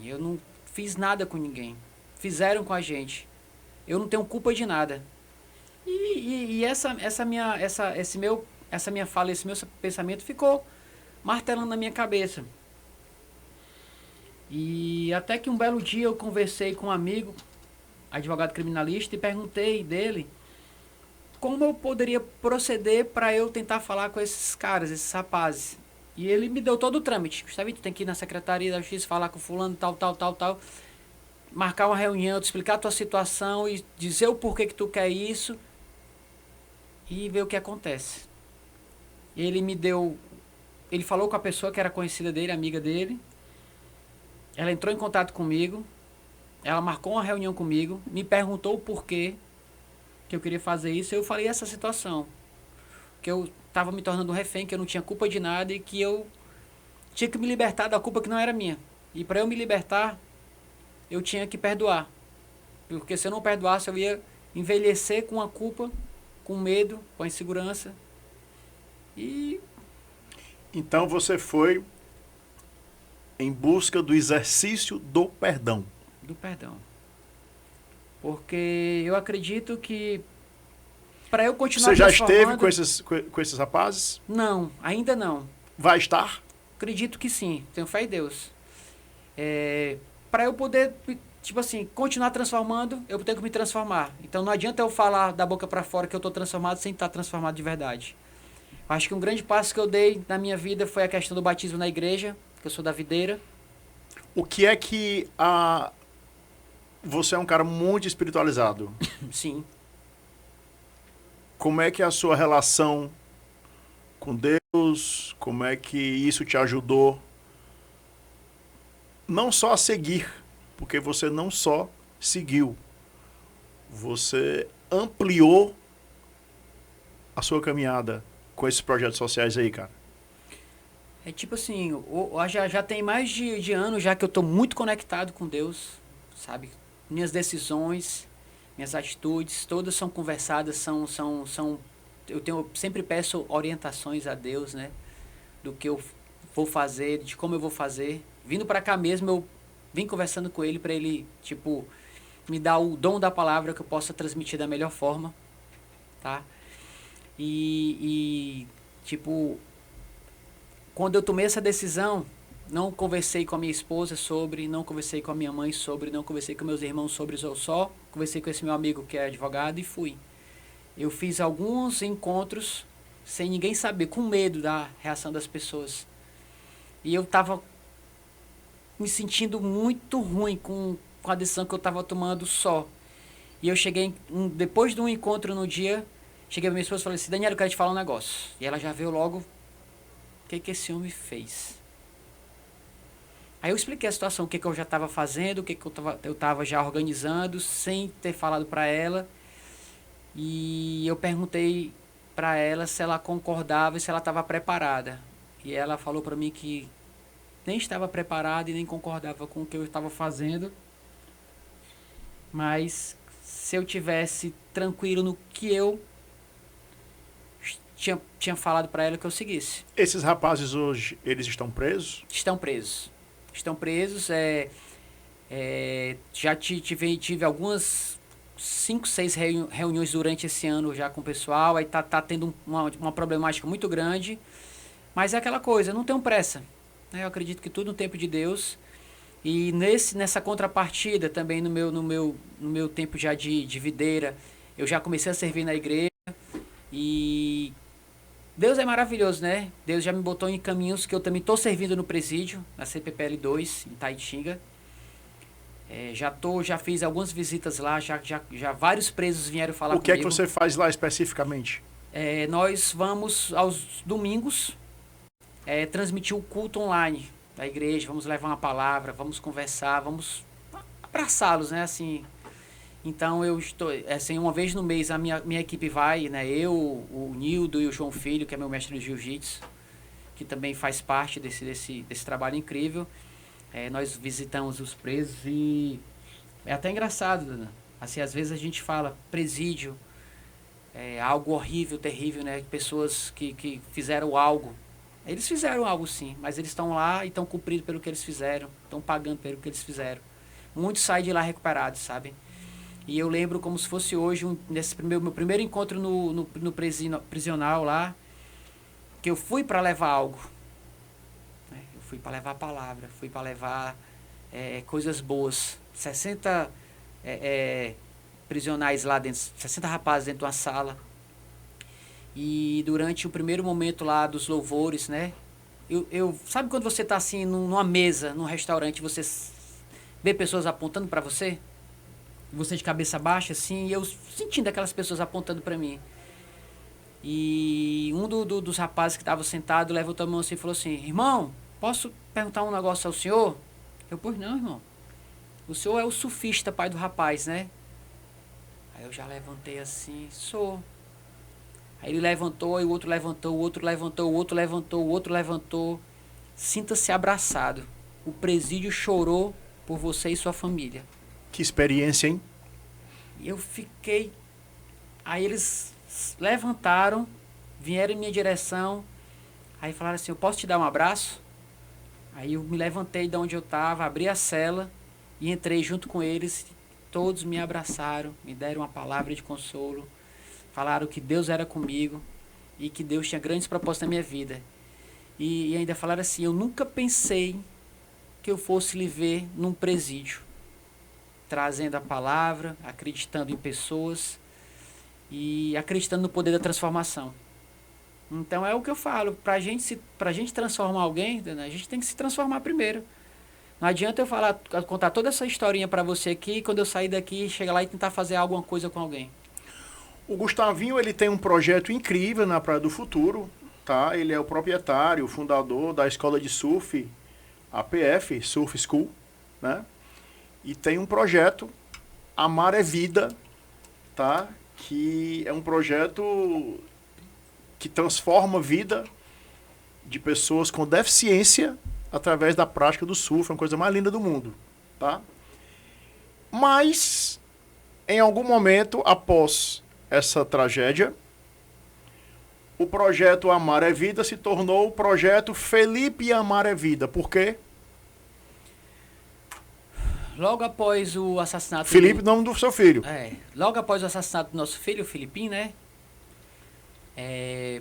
Eu não fiz nada com ninguém. Fizeram com a gente. Eu não tenho culpa de nada. E essa minha fala, esse meu pensamento ficou martelando na minha cabeça. E até que um belo dia eu conversei com um amigo, advogado criminalista, e perguntei dele como eu poderia proceder para eu tentar falar com esses caras, esses rapazes. E ele me deu todo o trâmite. Gustavo, tu tem que ir na Secretaria da Justiça, falar com fulano, tal, marcar uma reunião, te explicar a tua situação e dizer o porquê que tu quer isso e ver o que acontece. Ele falou com a pessoa que era conhecida dele, amiga dele. Ela entrou em contato comigo, ela marcou uma reunião comigo, me perguntou o porquê que eu queria fazer isso. Eu falei essa situação, que eu estava me tornando um refém, que eu não tinha culpa de nada e que eu tinha que me libertar da culpa que não era minha. E para eu me libertar, eu tinha que perdoar. Porque se eu não perdoasse, eu ia envelhecer com a culpa, com medo, com a insegurança. E então você foi em busca do exercício do perdão. Do perdão. Porque eu acredito que para eu continuar Você já esteve com esses rapazes? Não, ainda não. Vai estar? Acredito que sim, tenho fé em Deus. Para eu poder, tipo assim, continuar transformando, eu tenho que me transformar. Então não adianta eu falar da boca para fora que eu estou transformado sem estar transformado de verdade. Acho que um grande passo que eu dei na minha vida foi a questão do batismo na igreja, que eu sou da videira. O que é que você é um cara muito espiritualizado? Sim. Como é que é a sua relação com Deus? Como é que isso te ajudou não só a seguir, porque você não só seguiu, você ampliou a sua caminhada com esses projetos sociais aí, cara? É tipo assim, já tem mais de ano já que eu estou muito conectado com Deus, sabe? Minhas decisões, minhas atitudes, todas são conversadas, eu sempre peço orientações a Deus, né? Do que eu vou fazer, de como eu vou fazer. Vindo para cá mesmo, eu vim conversando com ele para ele, tipo, me dar o dom da palavra que eu possa transmitir da melhor forma, tá? Tipo, quando eu tomei essa decisão, não conversei com a minha esposa sobre, não conversei com a minha mãe sobre, não conversei com meus irmãos sobre, eu só conversei com esse meu amigo que é advogado e fui. Eu fiz alguns encontros sem ninguém saber, com medo da reação das pessoas. E eu estava me sentindo muito ruim com a decisão que eu estava tomando só. E eu cheguei, depois de um encontro no dia, cheguei pra minha esposa e falei assim, Daniela, eu quero te falar um negócio. E ela já veio logo, o que esse homem fez? Aí eu expliquei a situação, o que eu já estava fazendo, o que eu estava já organizando, sem ter falado para ela. E eu perguntei para ela se ela concordava e se ela estava preparada. E ela falou para mim que nem estava preparada e nem concordava com o que eu estava fazendo. Mas se eu tivesse tranquilo no que eu tinha falado para ela que eu seguisse. Esses rapazes hoje, eles estão presos? Estão presos. Estão presos. Já tive algumas 5, 6 reuniões durante esse ano já com o pessoal. Aí tá tendo uma problemática muito grande. Mas é aquela coisa, não tenho pressa. Eu acredito que tudo no tempo de Deus. E nessa contrapartida também no meu tempo já de videira, eu já comecei a servir na igreja. E Deus é maravilhoso, né? Deus já me botou em caminhos que eu também estou servindo no presídio, na CPPL 2, em Taitinga. Já fiz algumas visitas lá, já vários presos vieram falar comigo. O que é que você faz lá especificamente? Nós vamos aos domingos, transmitir o culto online da igreja, vamos levar uma palavra, vamos conversar, vamos abraçá-los, né, assim. Então eu estou, assim, uma vez no mês a minha equipe vai, né, eu, o Nildo e o João Filho, que é meu mestre de jiu-jitsu, que também faz parte desse trabalho incrível. Nós visitamos os presos e é até engraçado, né? Assim, às vezes a gente fala presídio, algo horrível, terrível, né? Pessoas que fizeram algo. Eles fizeram algo sim, mas eles estão lá e estão cumprindo pelo que eles fizeram, estão pagando pelo que eles fizeram. Muitos saem de lá recuperados, sabe? E eu lembro como se fosse hoje, meu primeiro encontro no prisional lá, que eu fui para levar algo. Né? Eu fui para levar a palavra, fui para levar coisas boas. 60 prisionais lá dentro, 60 rapazes dentro de uma sala. E durante o primeiro momento lá dos louvores, né? Sabe quando você está assim numa mesa, num restaurante, você vê pessoas apontando para você? Você de cabeça baixa, assim, e eu sentindo aquelas pessoas apontando para mim. E um dos rapazes que estava sentado levantou a mão assim e falou assim: irmão, posso perguntar um negócio ao senhor? Eu, pois não, irmão. O senhor é o surfista, pai do rapaz, né? Aí eu já levantei assim, sou. Aí ele levantou, e o outro levantou, o outro levantou, o outro levantou, o outro levantou. Sinta-se abraçado. O presídio chorou por você e sua família. Que experiência, hein? E eu fiquei... Aí eles levantaram, vieram em minha direção, aí falaram assim: eu posso te dar um abraço? Aí eu me levantei de onde eu estava, abri a cela e entrei junto com eles. Todos me abraçaram, me deram uma palavra de consolo, falaram que Deus era comigo e que Deus tinha grandes propósitos na minha vida. E ainda falaram assim: eu nunca pensei que eu fosse lhe ver num presídio, trazendo a palavra, acreditando em pessoas e acreditando no poder da transformação. Então é o que eu falo, pra gente transformar alguém, né, a gente tem que se transformar primeiro. Não adianta eu contar toda essa historinha pra você aqui, e quando eu sair daqui, chegar lá e tentar fazer alguma coisa com alguém. O Gustavinho, ele tem um projeto incrível na Praia do Futuro, tá? Ele é o proprietário, o fundador da escola de surf, APF, Surf School, né? E tem um projeto, Amar é Vida, tá? Que é um projeto que transforma a vida de pessoas com deficiência através da prática do surf, é uma coisa mais linda do mundo, tá? Mas, em algum momento, após essa tragédia, o projeto Amar é Vida se tornou o projeto Felipe Amar é Vida. Por quê? Logo após o assassinato... Felipe, nome do seu filho. Logo após o assassinato do nosso filho, o Filipinho, né?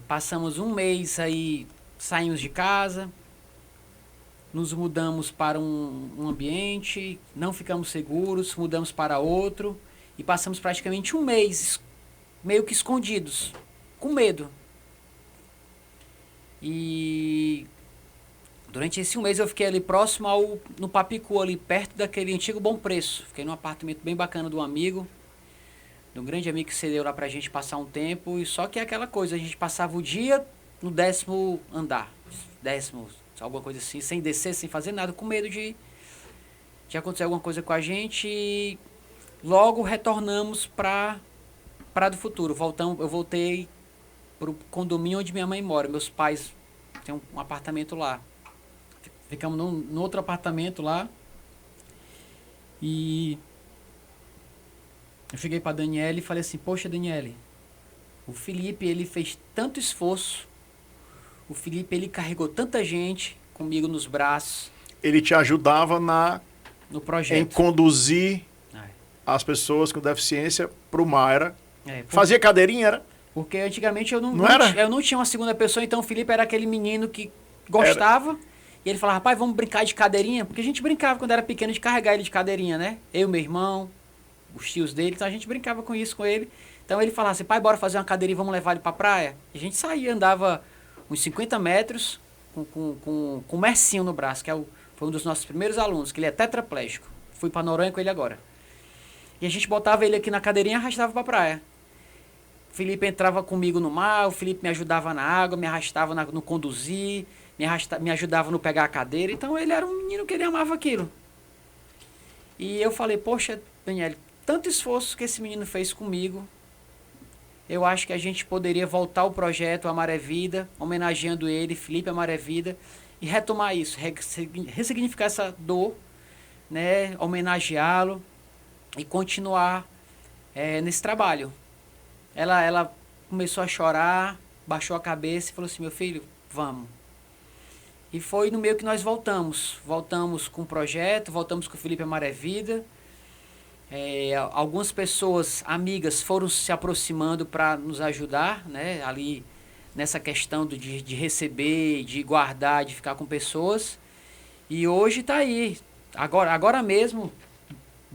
Passamos um mês aí, saímos de casa, nos mudamos para um ambiente, não ficamos seguros, mudamos para outro e passamos praticamente um mês meio que escondidos, com medo. E durante esse um mês eu fiquei ali próximo no Papicu, ali perto daquele antigo Bom Preço. Fiquei num apartamento bem bacana de um amigo, de um grande amigo que cedeu lá pra gente passar um tempo. E só que é aquela coisa, a gente passava o dia no 10º andar, 10º, alguma coisa assim, sem descer, sem fazer nada, com medo de acontecer alguma coisa com a gente. E logo retornamos para Praia do Futuro. Eu voltei pro condomínio onde minha mãe mora. Meus pais têm um apartamento lá. Ficamos num outro apartamento lá. E eu cheguei para Daniele e falei assim: poxa, Daniele, o Felipe, ele fez tanto esforço. O Felipe, ele carregou tanta gente comigo nos braços. Ele te ajudava no projeto, em conduzir as pessoas com deficiência para o mar. Fazia cadeirinha, era? Porque antigamente eu eu não tinha uma segunda pessoa, então o Felipe era aquele menino que gostava. E ele falava: rapaz, vamos brincar de cadeirinha? Porque a gente brincava quando era pequeno de carregar ele de cadeirinha, né? Eu, meu irmão, os tios dele, então a gente brincava com isso com ele. Então ele falava assim: pai, bora fazer uma cadeirinha, vamos levar ele pra praia? E a gente saía, andava uns 50 metros com um Mercinho no braço, que foi um dos nossos primeiros alunos, que ele é tetraplégico. Fui pra Noronha com ele agora. E a gente botava ele aqui na cadeirinha e arrastava pra praia. O Felipe entrava comigo no mar, o Felipe me ajudava na água, me arrastava no conduzir. me ajudava no pegar a cadeira. Então ele era um menino que ele amava aquilo. E eu falei, poxa, Daniel, tanto esforço que esse menino fez comigo, eu acho que a gente poderia voltar ao projeto A Maré Vida, homenageando ele, Felipe A Maré Vida, e retomar isso, ressignificar essa dor, né, homenageá-lo e continuar nesse trabalho. Ela começou a chorar, baixou a cabeça e falou assim, meu filho, vamos. E foi no meio que nós voltamos com o projeto, voltamos com o Felipe A Maré Vida. Algumas pessoas, amigas, foram se aproximando para nos ajudar, né, ali nessa questão de receber, de guardar, de ficar com pessoas. E hoje está aí, agora mesmo,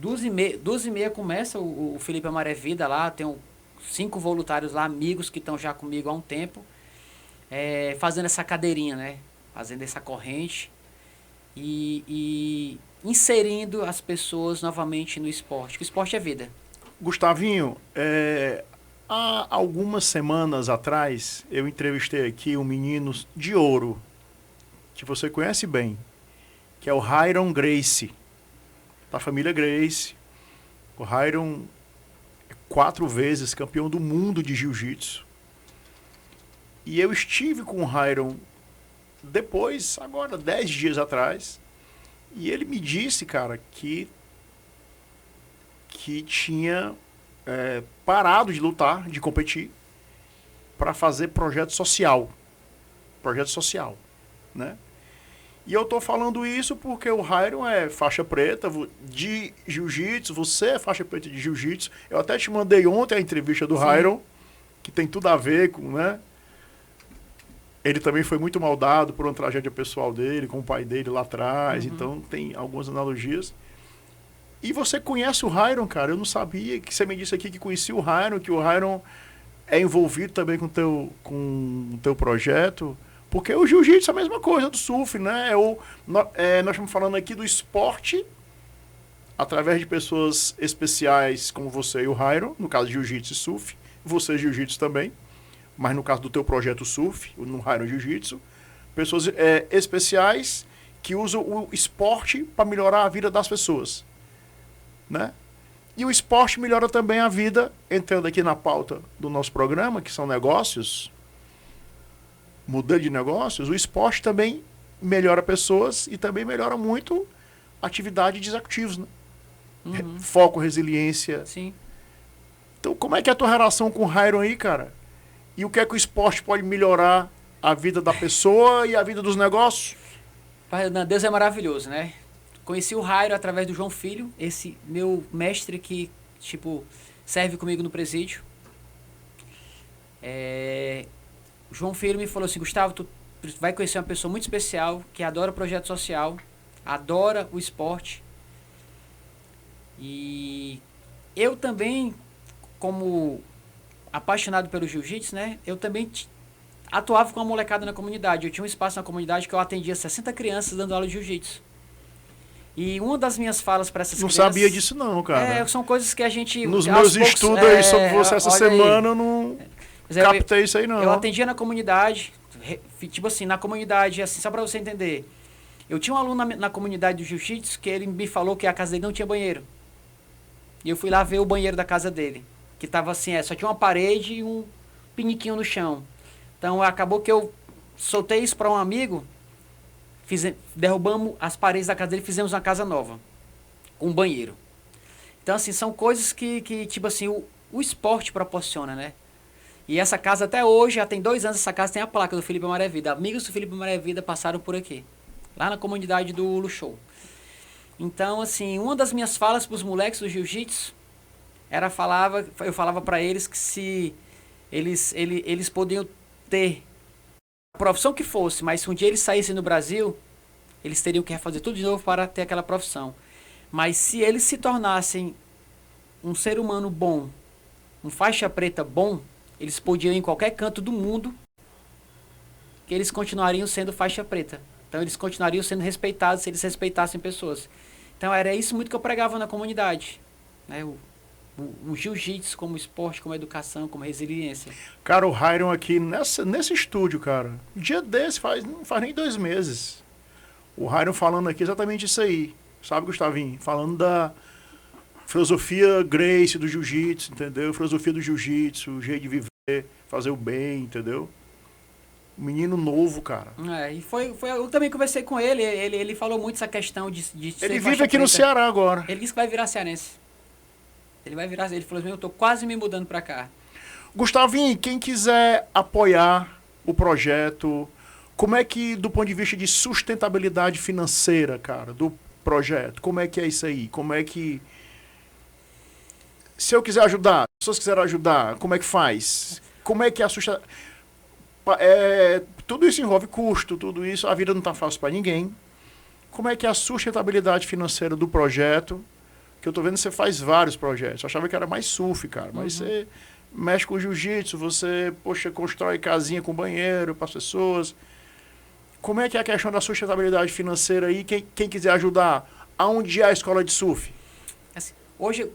2h30 começa o Felipe A Maré Vida lá, tem 5 voluntários lá, amigos que estão já comigo há um tempo, fazendo essa cadeirinha, né? Fazendo essa corrente e inserindo as pessoas novamente no esporte, que o esporte é vida. Gustavinho, há algumas semanas atrás, eu entrevistei aqui um menino de ouro, que você conhece bem, que é o Rairon Gracie, da família Gracie. O Rairon é 4 vezes campeão do mundo de jiu-jitsu. E eu estive com o Rairon depois, agora 10 dias atrás, e ele me disse, cara, que tinha parado de lutar, de competir, para fazer projeto social, né? E eu tô falando isso porque o Rairon é faixa preta de jiu-jitsu, você é faixa preta de jiu-jitsu. Eu até te mandei ontem a entrevista do Rairon, que tem tudo a ver com, né? Ele também foi muito maldado por uma tragédia pessoal dele, com o pai dele lá atrás, então tem algumas analogias. E você conhece o Rairon, cara? Eu não sabia, que você me disse aqui que conhecia o Rairon, que o Rairon é envolvido também com o teu projeto. Porque o jiu-jitsu é a mesma coisa do surf, né? Nós estamos falando aqui do esporte através de pessoas especiais como você e o Rairon, no caso de jiu-jitsu e surf, você jiu-jitsu também, mas no caso do teu projeto surf, no Rairon Jiu-Jitsu, pessoas especiais que usam o esporte para melhorar a vida das pessoas, né? E o esporte melhora também a vida, entrando aqui na pauta do nosso programa, que são negócios, mudando de negócios, o esporte também melhora pessoas e também melhora muito a atividade de executivos, né? Foco, resiliência. Sim. Então, como é que é a tua relação com o Rairon aí, cara? E o que é que o esporte pode melhorar a vida da pessoa e a vida dos negócios? Pai, Deus é maravilhoso, né? Conheci o Rairon através do João Filho, esse meu mestre que, serve comigo no presídio. O João Filho me falou assim, Gustavo, tu vai conhecer uma pessoa muito especial, que adora projeto social, adora o esporte. E eu também, como apaixonado pelo jiu-jitsu, né? Eu também atuava com a molecada na comunidade. Eu tinha um espaço na comunidade que eu atendia 60 crianças dando aula de jiu-jitsu. E uma das minhas falas para essas crianças... Não sabia disso não, cara. São coisas que a gente... Nos meus estudos aí sobre você essa semana, eu não captei isso aí não. Eu atendia na comunidade, na comunidade, assim, só para você entender. Eu tinha um aluno na comunidade do jiu-jitsu que ele me falou que a casa dele não tinha banheiro. E eu fui lá ver o banheiro da casa dele. Que tava assim, só tinha uma parede e um piniquinho no chão. Então acabou que eu soltei isso para um amigo, derrubamos as paredes da casa dele e fizemos uma casa nova, com um banheiro. Então assim, são coisas que o esporte proporciona, né? E essa casa até hoje, já tem 2 anos, essa casa tem a placa do Felipe A Maré Vida. Amigos do Felipe A Maré Vida passaram por aqui, lá na comunidade do Luxou. Então assim, uma das minhas falas para os moleques do jiu-jitsu, eu falava para eles que se eles podiam ter a profissão que fosse, mas se um dia eles saíssem no Brasil, eles teriam que refazer tudo de novo para ter aquela profissão. Mas se eles se tornassem um ser humano bom, um faixa preta bom, eles podiam ir em qualquer canto do mundo, que eles continuariam sendo faixa preta. Então eles continuariam sendo respeitados se eles respeitassem pessoas. Então era isso muito que eu pregava na comunidade, né? o jiu-jitsu como esporte, como educação, como resiliência. Cara, o Hiron aqui nesse estúdio, cara, dia desse, não faz nem 2 meses. O Hiron falando aqui exatamente isso aí. Sabe, Gustavinho? Falando da filosofia Gracie do jiu-jitsu, entendeu? Filosofia do jiu-jitsu, o jeito de viver, fazer o bem, entendeu? Menino novo, cara. E eu também conversei com ele, ele falou muito essa questão de ser Ele faixa vive aqui no preta. Ceará agora. Ele disse que vai virar cearense. Ele falou assim, eu tô quase me mudando pra cá. Gustavinho, quem quiser apoiar o projeto, como é que, do ponto de vista de sustentabilidade financeira, cara, do projeto, como é que é isso aí? Como é que... Se eu quiser ajudar, se as pessoas quiserem ajudar, como é que faz? Como é que a tudo isso envolve custo, tudo isso, a vida não tá fácil para ninguém. Como é que é a sustentabilidade financeira do projeto? Que eu tô vendo que você faz vários projetos. Eu achava que era mais surf, cara, mas você mexe com jiu-jitsu, você, constrói casinha com banheiro para as pessoas. Como é que é a questão da sustentabilidade financeira aí? Quem quiser ajudar, aonde é a escola de surf? Assim, hoje,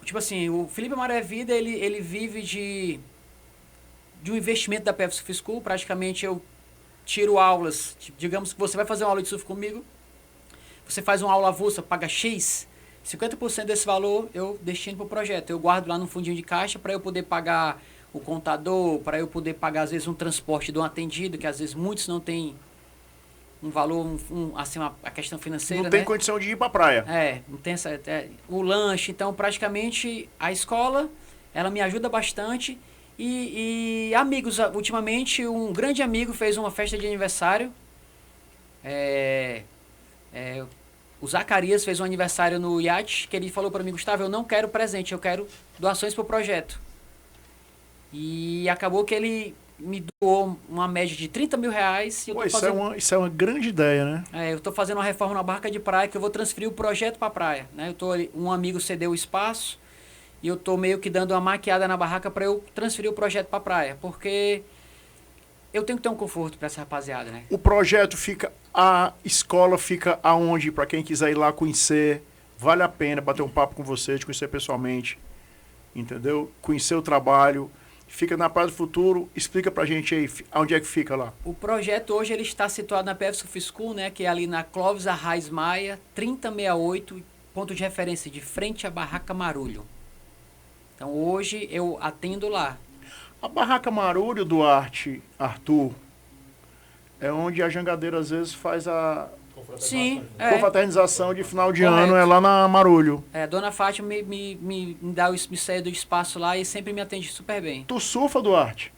tipo assim, o Felipe Maré Vida, ele vive de um investimento da PF Surf School. Praticamente eu tiro aulas, digamos que você vai fazer uma aula de surf comigo, você faz uma aula avulsa, paga X, 50% desse valor eu destino para o projeto. Eu guardo lá no fundinho de caixa para eu poder pagar o contador, para eu poder pagar, às vezes, um transporte de um atendido, que às vezes muitos não têm um valor, assim, a questão financeira. Não tem condição de ir para a praia. Não tem o lanche. Então, praticamente, a escola, ela me ajuda bastante. E amigos, ultimamente, um grande amigo fez uma festa de aniversário. O Zacarias fez um aniversário no iate, que ele falou para mim, Gustavo, eu não quero presente, eu quero doações para o projeto. E acabou que ele me doou uma média de 30 mil reais. E Isso é uma grande ideia, né? Eu estou fazendo uma reforma na barraca de praia, que eu vou transferir o projeto para a praia. Né? Um amigo cedeu o espaço e eu estou meio que dando uma maquiada na barraca para eu transferir o projeto para a praia. Porque eu tenho que ter um conforto para essa rapaziada, né? O projeto a escola fica aonde? Para quem quiser ir lá conhecer, vale a pena bater um papo com você, te conhecer pessoalmente, entendeu? Conhecer o trabalho. Fica na Praia do Futuro, explica pra gente aí, onde é que fica lá? O projeto hoje ele está situado na PF Surf School, né, que é ali na Clóvis Arraes Maia, 3068, ponto de referência de frente à Barraca Marulho. Então hoje eu atendo lá. A Barraca Marulho, Duarte, Arthur, é onde a jangadeira às vezes faz a confraternização de final de ano, é lá na Marulho. Dona Fátima me cede do espaço lá e sempre me atende super bem. Tu surfa, Duarte?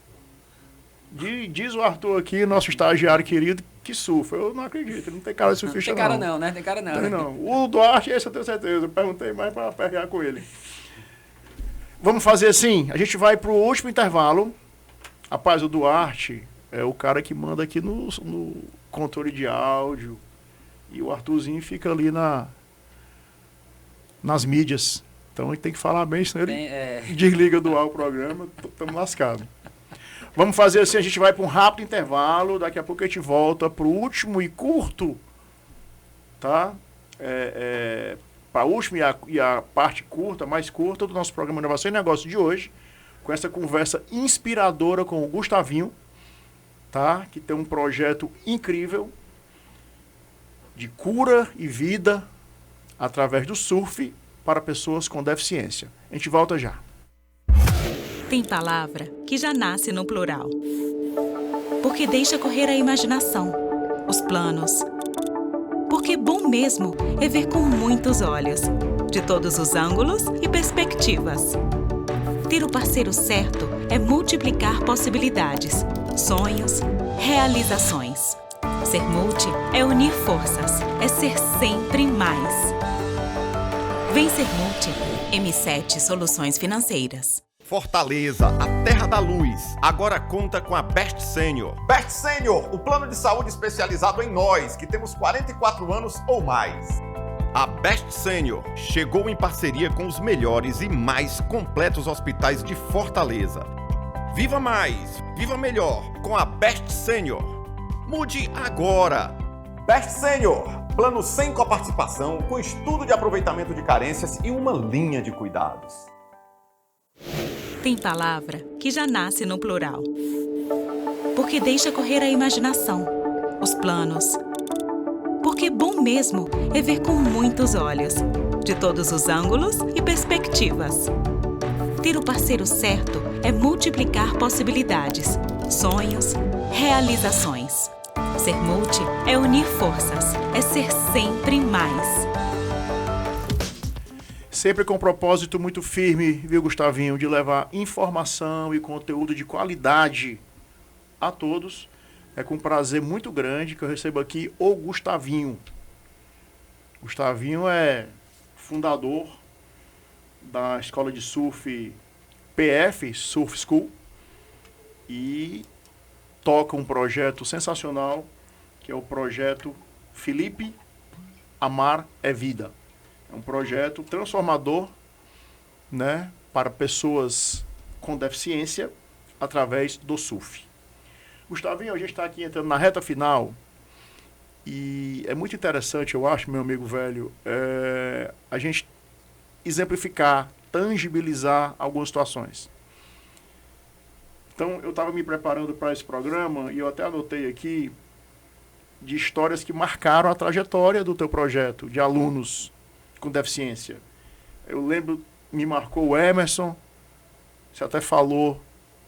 Diz o Arthur aqui, nosso estagiário querido, que surfa. Eu não acredito, ele não tem cara de surfista, não. Tem cara não, né? Tem cara não. Tem não. O Duarte, esse eu tenho certeza. Eu perguntei mais para pegar com ele. Vamos fazer assim, a gente vai pro último intervalo. Rapaz, o Duarte é o cara que manda aqui no controle de áudio. E o Arthurzinho fica ali nas mídias. Então ele tem que falar bem, senão ele desliga do ar o programa. Estamos lascados. Vamos fazer assim, a gente vai para um rápido intervalo. Daqui a pouco a gente volta para o último e curto. Tá? Para o último e a parte curta, mais curta do nosso programa Inovação e Negócio de hoje. Com essa conversa inspiradora com o Gustavinho. Tá? Que tem um projeto incrível de cura e vida através do surf para pessoas com deficiência. A gente volta já. Tem palavra que já nasce no plural. Porque deixa correr a imaginação, os planos. Porque bom mesmo é ver com muitos olhos, de todos os ângulos e perspectivas. Ter o parceiro certo é multiplicar possibilidades, sonhos, realizações. Ser multi é unir forças, é ser sempre mais. Vem ser multi. M7 Soluções Financeiras. Fortaleza, a terra da luz, agora conta com a Best Senior. Best Senior, o plano de saúde especializado em nós, que temos 44 anos ou mais. A Best Senior chegou em parceria com os melhores e mais completos hospitais de Fortaleza. Viva mais, viva melhor com a Best Senior. Mude agora! Best Senior, Plano sem coparticipação, com estudo de aproveitamento de carências e uma linha de cuidados. Tem palavra que já nasce no plural. Porque deixa correr a imaginação, os planos. Porque bom mesmo é ver com muitos olhos, de todos os ângulos e perspectivas. Ter o parceiro certo é multiplicar possibilidades, sonhos, realizações. Ser multi é unir forças, é ser sempre mais. Sempre com um propósito muito firme, viu, Gustavinho, de levar informação e conteúdo de qualidade a todos. É com prazer muito grande que eu recebo aqui o Gustavinho. Gustavinho é fundador da escola de surf PF, Surf School, e toca um projeto sensacional, que é o projeto Felipe Amar é Vida. É um projeto transformador, né, para pessoas com deficiência através do surf. Gustavinho, a gente está aqui entrando na reta final e é muito interessante, eu acho, meu amigo velho, a gente exemplificar, tangibilizar algumas situações. Então, eu estava me preparando para esse programa e eu até anotei aqui de histórias que marcaram a trajetória do teu projeto, de alunos com deficiência. Eu lembro, me marcou o Emerson, você até falou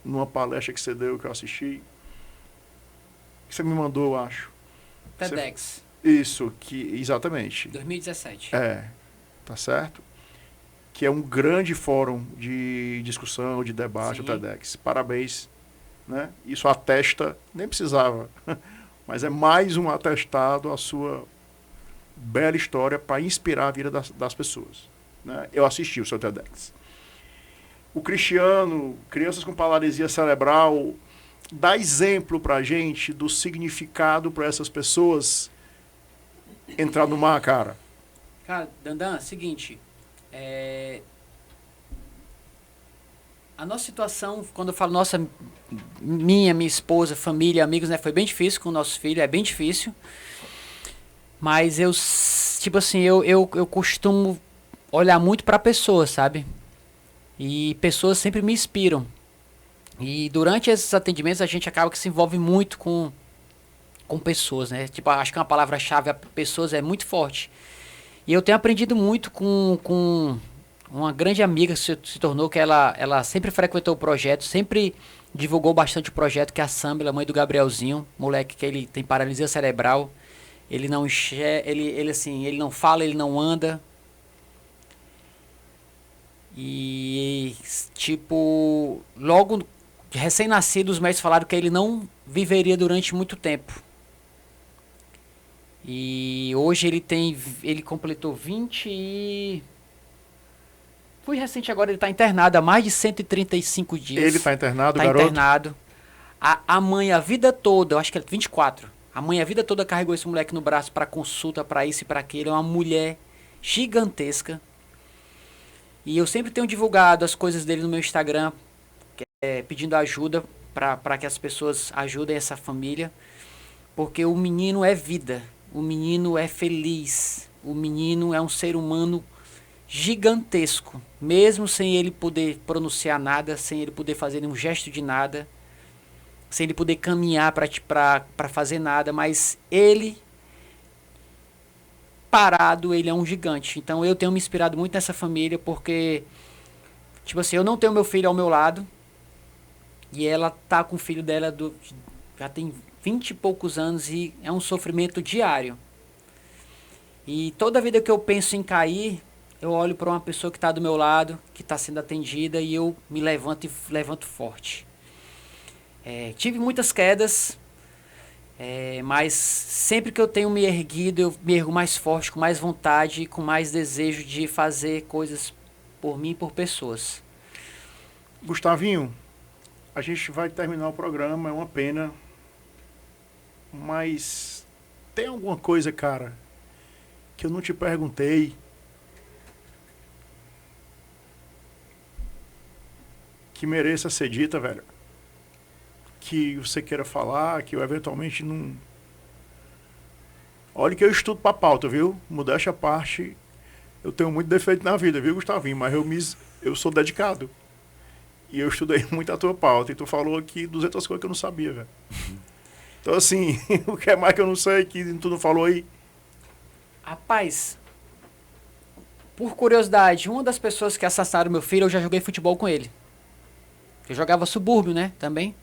numa palestra que você deu, que eu assisti, que você me mandou, eu acho. TEDx. Isso, exatamente. 2017. Tá certo? Que é um grande fórum de discussão, de debate, Sim. o TEDx. Parabéns, né? Isso atesta, nem precisava, mas é mais um atestado à sua bela história para inspirar a vida das pessoas, né? Eu assisti o seu TEDx. O Cristiano, crianças com paralisia cerebral, dá exemplo para a gente do significado para essas pessoas entrar no mar, cara. Cara, Dandan, seguinte, a nossa situação, quando eu falo nossa, minha esposa, família, amigos, né, foi bem difícil com o nosso filho, é bem difícil. Mas eu, tipo assim, eu costumo olhar muito para pessoas, sabe? E pessoas sempre me inspiram. E durante esses atendimentos a gente acaba que se envolve muito com pessoas, né? Tipo, acho que uma palavra-chave, pessoas, é muito forte. E eu tenho aprendido muito com uma grande amiga que se tornou, que ela sempre frequentou o projeto, sempre divulgou bastante o projeto, que é a Samila, mãe do Gabrielzinho, moleque que ele tem paralisia cerebral. Ele não enxerga, ele não fala, ele não anda. E, tipo, logo recém-nascido, os médicos falaram que ele não viveria durante muito tempo. E hoje ele completou 20 e... Foi recente agora, ele está internado há mais de 135 dias. Ele está internado, tá garoto? Está internado. A mãe, a vida toda, eu acho que é 24. A mãe a vida toda carregou esse moleque no braço para consulta, para isso e para aquilo. É uma mulher gigantesca. E eu sempre tenho divulgado as coisas dele no meu Instagram, pedindo ajuda para que as pessoas ajudem essa família. Porque o menino é vida. O menino é feliz. O menino é um ser humano gigantesco. Mesmo sem ele poder pronunciar nada, sem ele poder fazer nenhum gesto de nada, sem ele poder caminhar para fazer nada, mas ele parado, ele é um gigante. Então eu tenho me inspirado muito nessa família, porque, tipo assim, eu não tenho meu filho ao meu lado, e ela tá com o filho dela já tem 20 e poucos anos, e é um sofrimento diário. E toda vida que eu penso em cair, eu olho para uma pessoa que está do meu lado, que está sendo atendida, e eu me levanto e levanto forte. Tive muitas quedas, mas sempre que eu tenho me erguido, eu me ergo mais forte, com mais vontade, com mais desejo de fazer coisas por mim e por pessoas. Gustavinho, a gente vai terminar o programa, é uma pena, mas tem alguma coisa, cara, que eu não te perguntei, que mereça ser dita, velho? Que você queira falar, que eu eventualmente não... Olha que eu estudo pra pauta, viu? Modéstia à parte, eu tenho muito defeito na vida, viu, Gustavinho? Mas eu sou dedicado. E eu estudei muito a tua pauta. E tu falou aqui 200 coisas que eu não sabia, velho. Então, assim, o que é mais que eu não sei que tu não falou aí? Rapaz, por curiosidade, uma das pessoas que assassinaram meu filho, eu já joguei futebol com ele. Eu jogava subúrbio, né, também.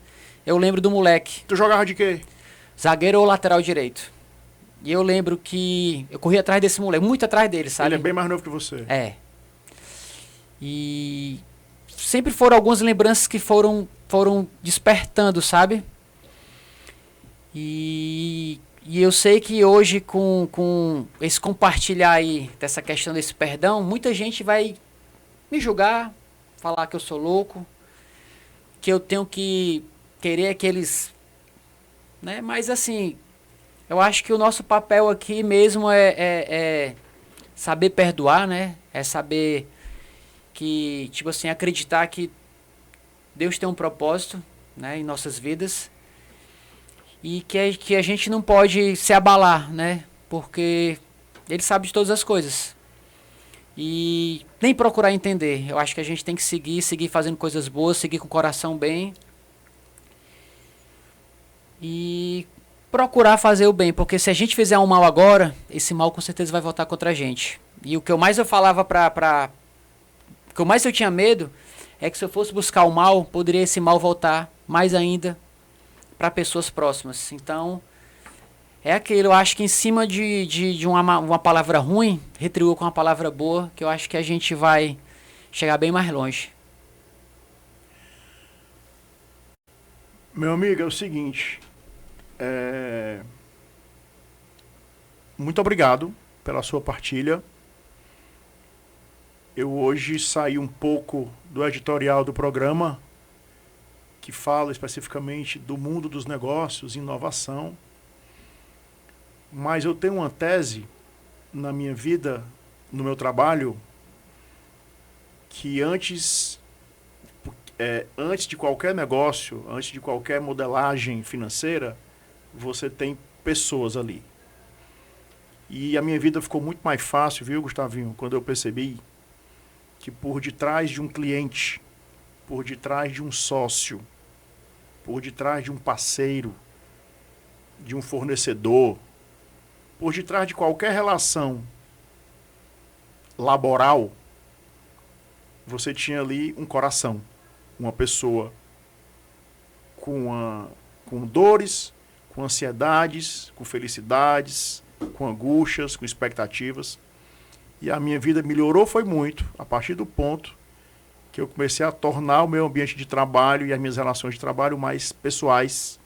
Eu lembro do moleque. Tu jogava de quê? Zagueiro ou lateral direito. E eu lembro que eu corri atrás desse moleque, muito atrás dele, sabe? Ele é bem mais novo que você. É. E sempre foram algumas lembranças que foram despertando, sabe? E eu sei que hoje com esse compartilhar aí dessa questão desse perdão, muita gente vai me julgar, falar que eu sou louco, que eu tenho que querer aqueles, né? Mas assim, eu acho que o nosso papel aqui mesmo é saber perdoar, né? É saber que, tipo assim, acreditar que Deus tem um propósito, né, em nossas vidas e que a gente não pode se abalar, né? Porque Ele sabe de todas as coisas. E nem procurar entender. Eu acho que a gente tem que seguir fazendo coisas boas, seguir com o coração bem. E procurar fazer o bem, porque se a gente fizer um mal agora, esse mal com certeza vai voltar contra a gente. E o que eu falava o que mais eu tinha medo é que se eu fosse buscar o mal, poderia esse mal voltar mais ainda para pessoas próximas. Então, é aquilo, eu acho que em cima de uma palavra ruim, retribua com uma palavra boa, que eu acho que a gente vai chegar bem mais longe. Meu amigo, é o seguinte, muito obrigado pela sua partilha. Eu hoje saí um pouco do editorial do programa, que fala especificamente do mundo dos negócios, inovação. Mas eu tenho uma tese na minha vida, no meu trabalho, que antes de qualquer negócio, antes de qualquer modelagem financeira, você tem pessoas ali. E a minha vida ficou muito mais fácil, viu, Gustavinho, quando eu percebi que por detrás de um cliente, por detrás de um sócio, por detrás de um parceiro, de um fornecedor, por detrás de qualquer relação laboral, você tinha ali um coração, uma pessoa com dores, com ansiedades, com felicidades, com angústias, com expectativas. E a minha vida melhorou foi muito a partir do ponto que eu comecei a tornar o meu ambiente de trabalho e as minhas relações de trabalho mais pessoais,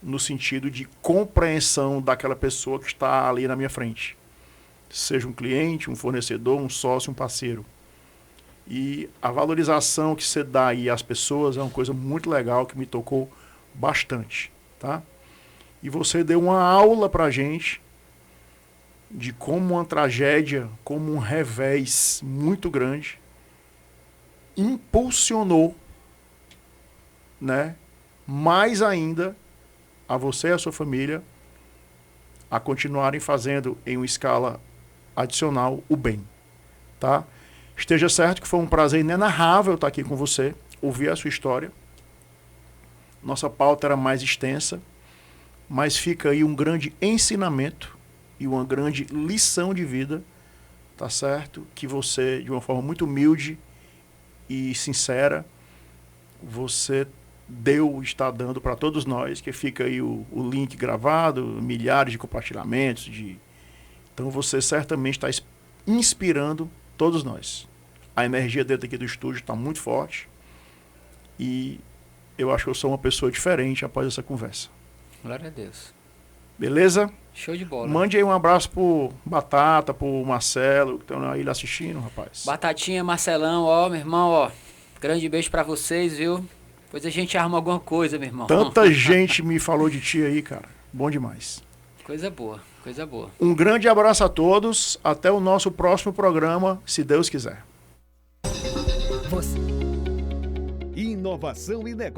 no sentido de compreensão daquela pessoa que está ali na minha frente. Seja um cliente, um fornecedor, um sócio, um parceiro. E a valorização que você dá aí às pessoas é uma coisa muito legal que me tocou bastante, tá? E você deu uma aula pra gente de como uma tragédia, como um revés muito grande impulsionou, né, mais ainda a você e a sua família a continuarem fazendo em uma escala adicional o bem, tá? Esteja certo que foi um prazer inenarrável estar aqui com você, ouvir a sua história. Nossa pauta era mais extensa, mas fica aí um grande ensinamento e uma grande lição de vida, tá certo? Que você, de uma forma muito humilde e sincera, você está dando para todos nós, que fica aí o link gravado, milhares de compartilhamentos. Então você certamente está inspirando todos nós. A energia dentro aqui do estúdio está muito forte e eu acho que eu sou uma pessoa diferente após essa conversa. Glória a Deus. Beleza? Show de bola. Mande aí um abraço pro Batata, pro Marcelo, que estão aí assistindo, rapaz. Batatinha, Marcelão, ó, meu irmão, ó. Grande beijo pra vocês, viu? Depois a gente arruma alguma coisa, meu irmão. Tanta gente me falou de ti aí, cara. Bom demais. Coisa boa, coisa boa. Um grande abraço a todos. Até o nosso próximo programa, se Deus quiser. Inovação e negócio.